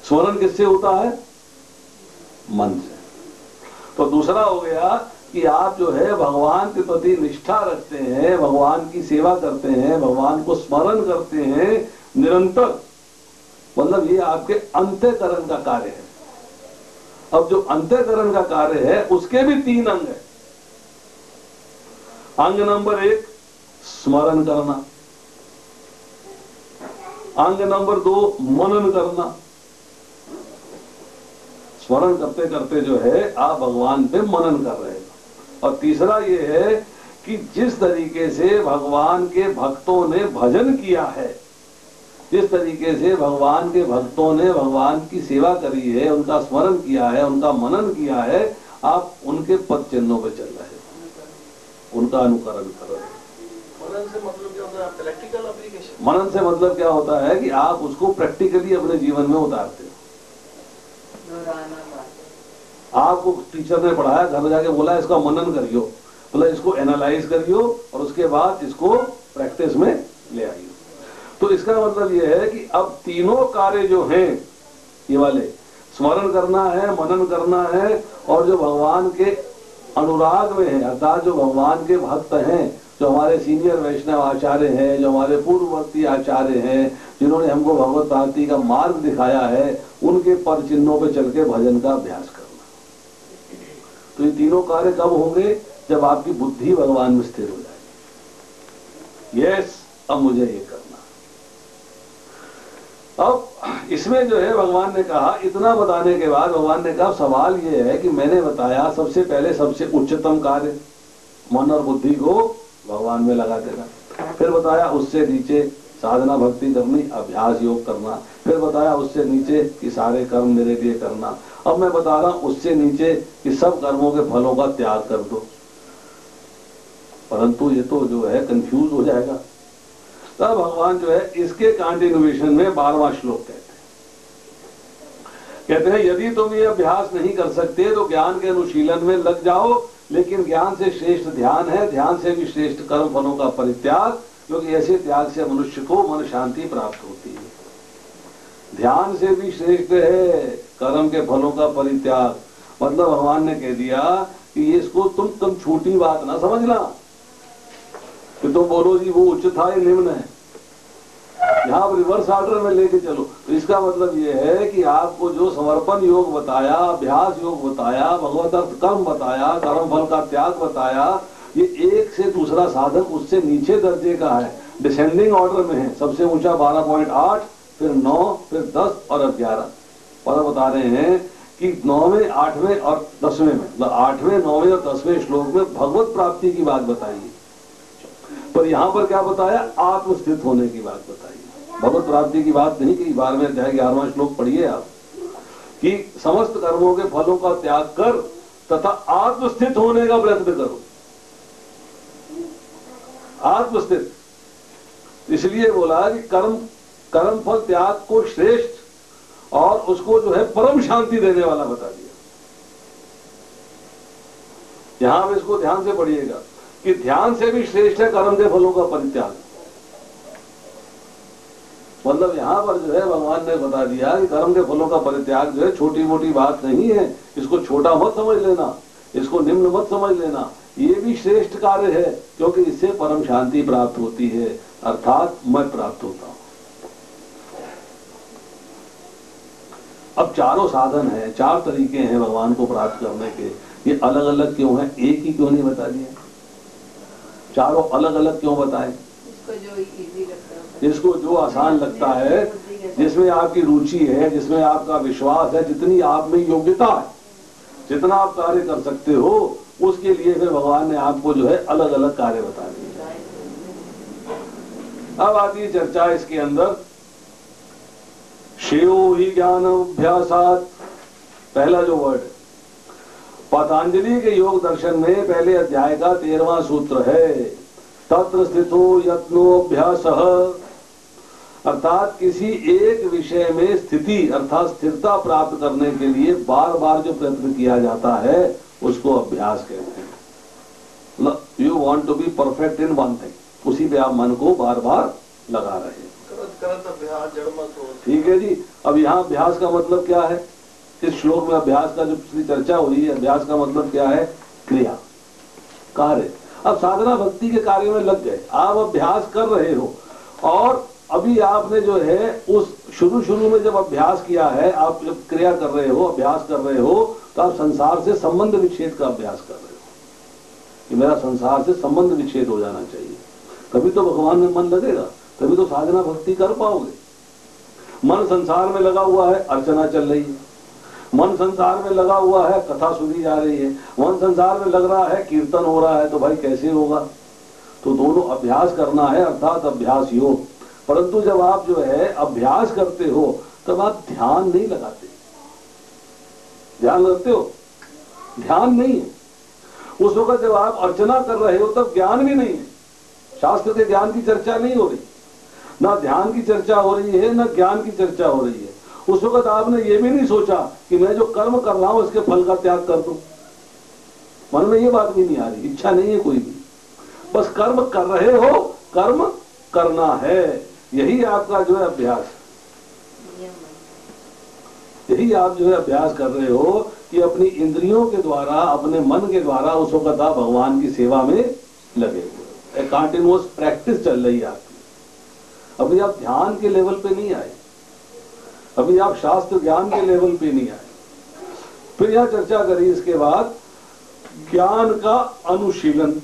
स्मरण किससे होता है? मन से। तो दूसरा हो गया कि आप जो है भगवान के प्रति निष्ठा रखते हैं, भगवान की सेवा करते हैं, भगवान को स्मरण करते हैं निरंतर, मतलब ये आपके अंतःकरण का कार्य है। अब जो अंतःकरण का कार्य है उसके भी 3 अंग है। अंग नंबर 1 स्मरण करना, अंग नंबर 2 मनन करना। स्मरण करते करते जो है आप भगवान पे मनन कर रहे हैं। और तीसरा ये है कि जिस तरीके से भगवान के भक्तों ने भजन किया है, जिस तरीके से भगवान के भक्तों ने भगवान की सेवा करी है, उनका स्मरण किया है, उनका मनन किया है, आप उनके पद चिन्हों पे चल रहे हैं, उनका अनुकरण कर रहे हैं। मनन से मतलब क्या होता है? Practical application. मनन से मतलब क्या होता है कि आप उसको प्रैक्टिकली अपने जीवन में उतारते हो। आपको टीचर ने पढ़ाया, घर जाके बोला इसका मनन करियो, बोला इसको एनालाइज करियो और उसके बाद इसको प्रैक्टिस में ले आइयो। तो इसका मतलब यह है कि अब तीनों कार्य जो हैं, ये वाले स्मरण करना है, मनन करना है, और जो भगवान के अनुराग में है, अर्थात जो भगवान के भक्त हैं, जो हमारे सीनियर वैष्णव आचार्य हैं, जो हमारे पूर्ववर्ती आचार्य हैं, जिन्होंने हमको भगवत प्राप्ति का मार्ग दिखाया है, उनके पद चिन्हों पे चल के भजन का अभ्यास करना। तो ये तीनों कार्य कब होंगे? जब आपकी बुद्धि भगवान में स्थिर हो जाएगी। यस, अब मुझे ये करना। अब इसमें जो है भगवान ने कहा, इतना बताने के बाद भगवान ने कहा सवाल ये है कि मैंने बताया सबसे पहले सबसे उच्चतम कार्य मन और बुद्धि को भगवान में लगा देना, फिर बताया उससे नीचे साधना भक्ति करनी, अभ्यास योग करना, फिर बताया उससे नीचे कि सारे कर्म मेरे लिए करना, अब मैं बता रहा हूं उससे नीचे कि सब कर्मों के फलों का त्याग कर दो। परंतु ये तो जो है कंफ्यूज हो जाएगा। तब भगवान जो है इसके कंटिन्यूएशन में 12वां श्लोक कहते हैं यदि तुम ये अभ्यास नहीं कर सकते तो ज्ञान के अनुशीलन में लग जाओ, लेकिन ज्ञान से श्रेष्ठ ध्यान है, ध्यान से भी श्रेष्ठ कर्म फलों का परित्याग, क्योंकि ऐसे त्याग से मनुष्य को मन शांति प्राप्त होती है। ध्यान से भी श्रेष्ठ है कर्म के फलों का परित्याग। मतलब भगवान ने कह दिया कि इसको तुम छोटी बात ना समझना कि तुम बोलो जी वो उच्च था, ये निम्न है, यहाँ आप रिवर्स ऑर्डर में लेके चलो। तो इसका मतलब ये है कि आपको जो समर्पण योग बताया, अभ्यास योग बताया, भगवत अर्थ कर्म बताया, कर्म फल का त्याग बताया, ये एक से दूसरा साधन उससे नीचे दर्जे का है, डिसेंडिंग ऑर्डर में है। सबसे ऊंचा 12.8, फिर 9, फिर 10 और 11। और बता रहे हैं कि 9वें, 8वें और 10वें में, मतलब 8वें, 9वें और 10वें श्लोक में भगवत प्राप्ति की बात बताई है। पर यहां पर क्या बताया, आत्मस्थित होने की बात बताई, भगवत प्राप्ति की बात नहीं की। 12वें अध्याय 11वां श्लोक पढ़िए आप, कि समस्त कर्मों के फलों का त्याग कर तथा आत्मस्थित होने का प्रयत्न करो। आत्मस्थित इसलिए बोला कि कर्म फल त्याग को श्रेष्ठ और उसको जो है परम शांति देने वाला बता दिया। यहां पर इसको ध्यान से पढ़िएगा कि ध्यान से भी श्रेष्ठ है कर्म के फलों का परित्याग। मतलब यहां पर जो है भगवान ने बता दिया कि कर्म के फलों का परित्याग जो है छोटी मोटी बात नहीं है, इसको छोटा मत समझ लेना, इसको निम्न मत समझ लेना, ये भी श्रेष्ठ कार्य है, क्योंकि इससे परम शांति प्राप्त होती है, अर्थात मैं प्राप्त होता हूं। अब चारों साधन है, 4 तरीके हैं भगवान को प्राप्त करने के, ये अलग अलग क्यों है, एक ही क्यों नहीं बता दिया? चारों अलग अलग क्यों बताए? जिसको जो आसान लगता है, जिसमें आपकी रुचि है, जिसमें आपका विश्वास है, जितनी आप में योग्यता है, जितना आप कार्य कर सकते हो, उसके लिए फिर भगवान ने आपको जो है अलग अलग कार्य बता दिए। अब आती है चर्चा इसके अंदर, श्रेयो ही ज्ञान अभ्यासात, पहला जो वर्ड पतंजलि के योग दर्शन में पहले अध्याय का 13वां सूत्र है, तत्र स्थितो यत्नोऽभ्यासः, अर्थात किसी एक विषय में स्थिति अर्थात स्थिरता प्राप्त करने के लिए बार बार जो प्रयत्न किया जाता है उसको अभ्यास कहते हैं। You want to be perfect in one thing, उसी पे आप मन को बार बार लगा रहे हैं। अभ्यास जड़ मत हो। ठीक है जी। अब यहाँ अभ्यास का मतलब क्या है? इस श्लोक में अभ्यास का जो पिछली चर्चा हुई है, अभ्यास का मतलब क्या है? क्रिया, कार्य। अब साधना भक्ति के कार्य में लग गए, आप अभ्यास कर रहे हो, और अभी आपने जो है उस शुरू में जब अभ्यास किया है, आप जब क्रिया कर रहे हो, अभ्यास कर रहे हो, तो आप संसार से संबंध विच्छेद का अभ्यास कर रहे हो कि मेरा संसार से संबंध विच्छेद हो जाना चाहिए। तभी तो भगवान में मन लगेगा, तभी तो साधना भक्ति कर पाओगे। मन संसार में लगा हुआ है, अर्चना चल रही है, मन संसार में लगा हुआ है, कथा सुनी जा रही है, मन संसार में लग रहा है, कीर्तन हो रहा है, तो भाई कैसे होगा? तो दोनों अभ्यास करना है, अर्थात अभ्यास योग। परंतु जब आप जो है अभ्यास करते हो तब आप ध्यान नहीं लगाते। ध्यान लगाते हो? ध्यान नहीं है उस वक्त। जब आप अर्चना कर रहे हो तब ज्ञान भी नहीं है। शास्त्र के ज्ञान की चर्चा नहीं हो रही, ना ध्यान की चर्चा हो रही है, ना ज्ञान की चर्चा हो रही है। उस वक्त आपने ये भी नहीं सोचा कि मैं जो कर्म कर रहा हूं उसके फल का त्याग कर दूं। मन में ये बात भी नहीं आ रही, इच्छा नहीं है कोई भी, बस कर्म कर रहे हो, कर्म करना है, यही आपका जो है अभ्यास। यही आप जो है अभ्यास कर रहे हो कि अपनी इंद्रियों के द्वारा, अपने मन के द्वारा उस वक्त आप भगवान की सेवा में लगे हुए। एक कंटिन्यूअस प्रैक्टिस चल रही है आपकी। अभी आप ध्यान के लेवल पे नहीं आए, अभी आप शास्त्र ज्ञान के लेवल पे नहीं आए। फिर यह चर्चा करी इसके बाद ज्ञान का अनुशीलन।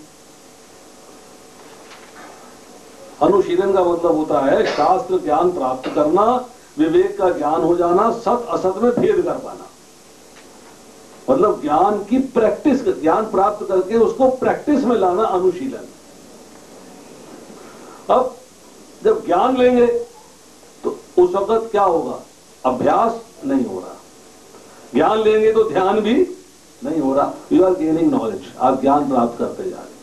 अनुशीलन का मतलब होता है शास्त्र ज्ञान प्राप्त करना, विवेक का ज्ञान हो जाना, सत असत में भेद कर पाना। मतलब ज्ञान की प्रैक्टिस, ज्ञान प्राप्त करके उसको प्रैक्टिस में लाना, अनुशीलन। अब जब ज्ञान लेंगे तो उस वक्त क्या होगा? अभ्यास नहीं हो रहा। ज्ञान लेंगे तो ध्यान भी नहीं हो रहा। यू आर गेनिंग नॉलेज, आप ज्ञान प्राप्त करते जा रहे हैं।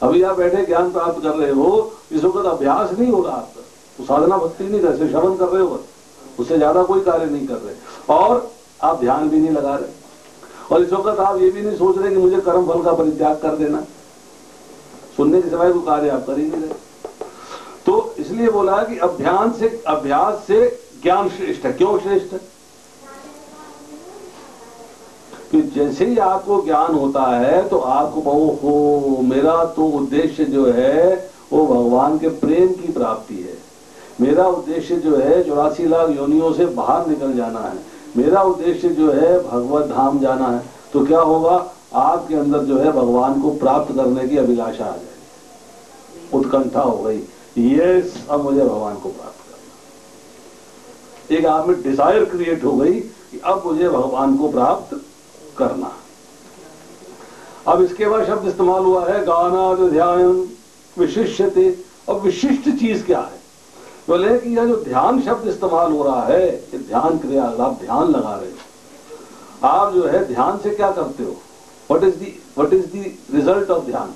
अभी आप बैठे ज्ञान प्राप्त कर रहे हो, इस वक्त अभ्यास नहीं हो रहा आपका, तो साधना भक्ति नहीं कर रहे, श्रवण कर रहे हो, उससे ज्यादा कोई कार्य नहीं कर रहे, और आप ध्यान भी नहीं लगा रहे, और इस वक्त आप ये भी नहीं सोच रहे कि मुझे कर्म फल का परित्याग कर देना। सुनने के सिवाय कोई कार्य आप कर ही नहीं रहे। तो इसलिए बोला कि अभ्यास से ज्ञान श्रेष्ठ है। क्यों श्रेष्ठ है? कि जैसे ही आपको ज्ञान होता है तो आपको हो मेरा तो उद्देश्य जो है वो भगवान के प्रेम की प्राप्ति है। मेरा उद्देश्य जो है 84 लाख योनियों से बाहर निकल जाना है। मेरा उद्देश्य जो है भगवत धाम जाना है। तो क्या होगा? आपके अंदर जो है भगवान को प्राप्त करने की अभिलाषा आ जाएगी, उत्कंठा हो गई, यस अब मुझे भगवान को प्राप्त करना। एक आप में डिजायर क्रिएट हो गई कि अब मुझे भगवान को प्राप्त करना। अब इसके बाद शब्द इस्तेमाल हुआ है गानाद ध्यान। विशिष्यते। अब विशिष्ट चीज क्या है? बोले कि यह जो ध्यान शब्द इस्तेमाल हो रहा है, ये ध्यान क्रिया, आप ध्यान लगा रहे हो, आप जो है ध्यान से क्या करते हो? What is the result of ध्यान?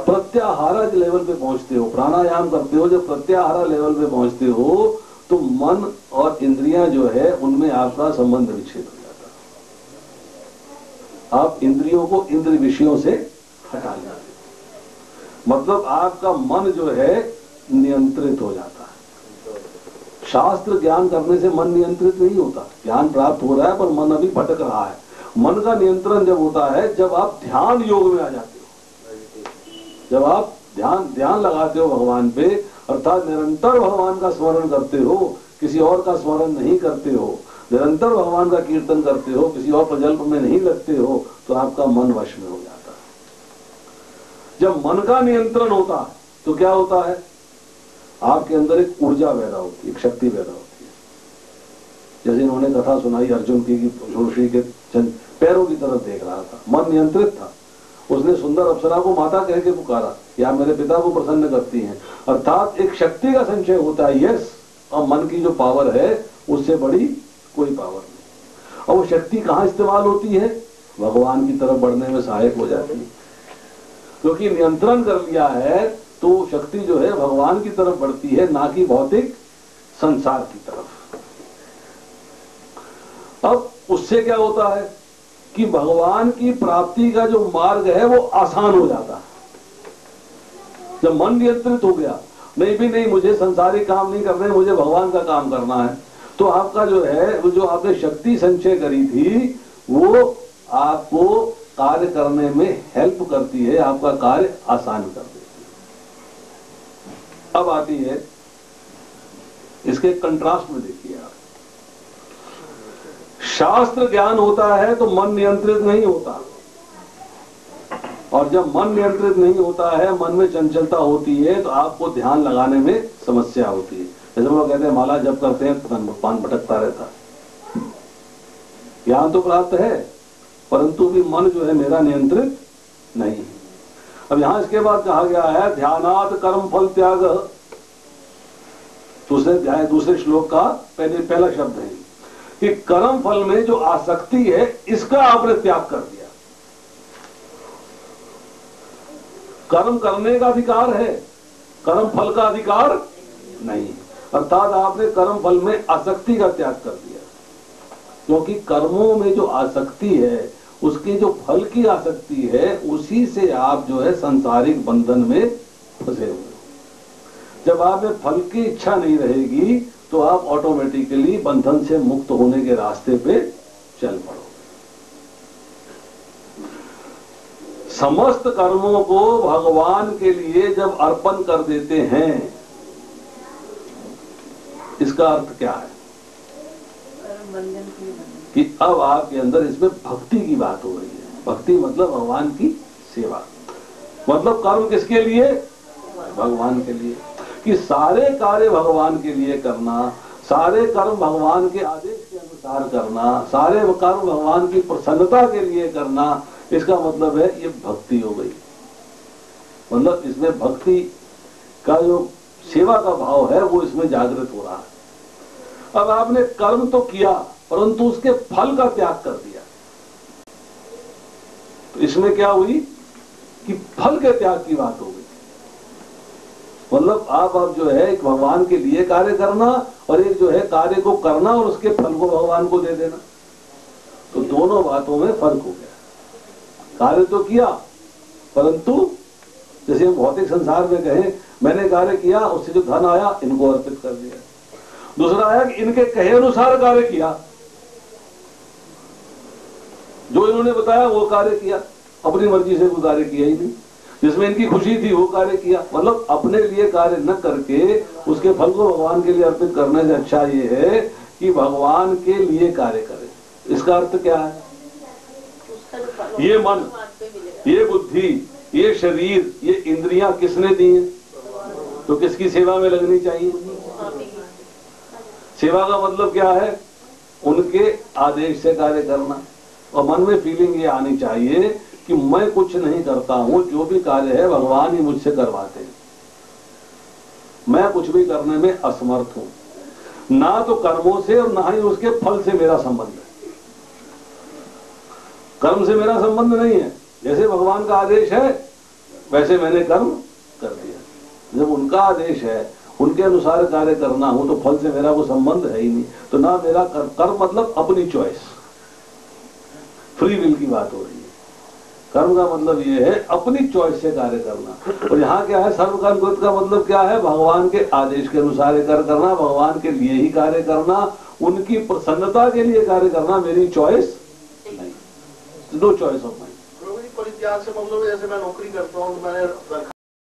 प्रत्याहारा लेवल पे पहुंचते हो, प्राणायाम करते हो, जब प्रत्याहारा लेवल पे पहुंचते हो तो मन और इंद्रियां जो है उनमें आपका संबंध विच्छेद हो जाता है। आप इंद्रियों को इंद्र विषयों से हटा लेते हो, मतलब आपका मन जो है नियंत्रित हो जाता है। शास्त्र ज्ञान करने से मन नियंत्रित नहीं होता, ज्ञान प्राप्त हो रहा है पर मन अभी भटक रहा है। मन का नियंत्रण जब होता है जब आप ध्यान योग में आ जाते हो, जब आप ध्यान लगाते हो भगवान पे, अर्थात निरंतर भगवान का स्मरण करते हो, किसी और का स्मरण नहीं करते हो, निरंतर भगवान का कीर्तन करते हो, किसी और प्रजल्प में नहीं लगते हो, तो आपका मन वश में हो जाता है। जब मन का नियंत्रण होता है तो क्या होता है? आपके अंदर एक ऊर्जा पैदा होती है, एक शक्ति पैदा होती है। जैसे इन्होंने कथा सुनाई अर्जुन की, ऋषि के पैरों की तरफ देख रहा था, मन नियंत्रित था, उसने सुंदर अप्सरा को माता कह के पुकारा, या मेरे पिता को प्रसन्न करती हैं, अर्थात एक शक्ति का संचय होता है। यस, और मन की जो पावर है उससे बड़ी कोई पावर नहीं। और वो शक्ति कहां इस्तेमाल होती है? भगवान की तरफ बढ़ने में सहायक हो जाती है, क्योंकि नियंत्रण कर लिया है तो शक्ति जो है भगवान की तरफ बढ़ती है, ना कि भौतिक संसार की तरफ। अब उससे क्या होता है कि भगवान की प्राप्ति का जो मार्ग है वो आसान हो जाता है। जब मन नियंत्रित हो गया, नहीं भी नहीं मुझे संसारिक काम नहीं करना है, मुझे भगवान का काम करना है, तो आपका जो है वो जो आपने शक्ति संचय करी थी वो आपको कार्य करने में हेल्प करती है, आपका कार्य आसान कर देती है। अब आती है इसके कंट्रास्ट में, देखिए आप, शास्त्र ज्ञान होता है तो मन नियंत्रित नहीं होता, और जब मन नियंत्रित नहीं होता है, मन में चंचलता होती है, तो आपको ध्यान लगाने में समस्या होती है। जैसे लोग कहते हैं माला जब करते हैं तो पान भटकता रहता है। ज्ञान तो प्राप्त है परंतु भी मन जो है मेरा नियंत्रित नहीं। अब यहां इसके बाद कहा गया है ध्यानात् कर्म फल त्याग। दूसरे श्लोक का पहला शब्द है कि कर्म फल में जो आसक्ति है इसका आपने त्याग कर दिया। कर्म करने का अधिकार है, कर्म फल का अधिकार नहीं, अर्थात आपने कर्म फल में आसक्ति का त्याग कर दिया। क्योंकि कर्मों में जो आसक्ति है, उसके जो फल की आसक्ति है, उसी से आप जो है सांसारिक बंधन में फंसे हुए। जब आप में फल की इच्छा नहीं रहेगी तो आप ऑटोमेटिकली बंधन से मुक्त होने के रास्ते पे चल पड़ोगे। समस्त कर्मों को भगवान के लिए जब अर्पण कर देते हैं, इसका अर्थ क्या है कि अब आपके अंदर इसमें भक्ति की बात हो रही है। भक्ति मतलब भगवान की सेवा, मतलब कर्म किसके लिए? भगवान के लिए। कि सारे कार्य भगवान के लिए करना, सारे कर्म भगवान के आदेश के अनुसार करना, सारे कर्म भगवान की प्रसन्नता के लिए करना, इसका मतलब है ये भक्ति हो गई। मतलब इसमें भक्ति का जो सेवा का भाव है वो इसमें जागृत हो रहा है। अब आपने कर्म तो किया परंतु उसके फल का त्याग कर दिया, तो इसमें क्या हुई कि फल के त्याग की बात हो गई। मतलब आप जो है एक भगवान के लिए कार्य करना और एक जो है कार्य को करना और उसके फल को भगवान को दे देना, तो दोनों बातों में फर्क हो गया। कार्य तो किया परंतु जैसे हम भौतिक संसार में कहें मैंने कार्य किया, उससे जो धन आया इनको अर्पित कर दिया। दूसरा आया कि इनके कहे अनुसार कार्य किया, जो इन्होंने बताया वो कार्य किया, अपनी मर्जी से कोई कार्य किया ही नहीं, जिसमें इनकी खुशी थी वो कार्य किया। मतलब अपने लिए कार्य न करके उसके फल को भगवान के लिए अर्पित करने से अच्छा ये है कि भगवान के लिए कार्य करें। इसका अर्थ क्या है? ये मन, ये बुद्धि, ये शरीर, ये इंद्रियां किसने दी हैं? तो किसकी सेवा में लगनी चाहिए? सेवा का मतलब क्या है? उनके आदेश से कार्य करना। और मन में फीलिंग ये आनी चाहिए कि मैं कुछ नहीं करता हूं, जो भी कार्य है भगवान ही मुझसे करवाते हैं, मैं कुछ भी करने में असमर्थ हूं, ना तो कर्मों से और ना ही उसके फल से मेरा संबंध है। कर्म से मेरा संबंध नहीं है, जैसे भगवान का आदेश है वैसे मैंने कर्म कर दिया। जब उनका आदेश है, उनके अनुसार कार्य करना हो, तो फल से मेरा वो संबंध है ही नहीं। तो ना मेरा कर्म मतलब अपनी चॉइस, फ्री विल की बात हो रही है। कर्म का मतलब ये है अपनी चॉइस से कार्य करना। और यहाँ क्या है, सर्व कर्म कृत का मतलब क्या है, भगवान के आदेश के अनुसार कार्य करना, भगवान के लिए ही कार्य करना, उनकी प्रसन्नता के लिए कार्य करना, मेरी चॉइस नहीं, नो चॉइस ऑफ माइंड। परित्याग से मतलब जैसे मैं नौकरी करता हूँ, मैंने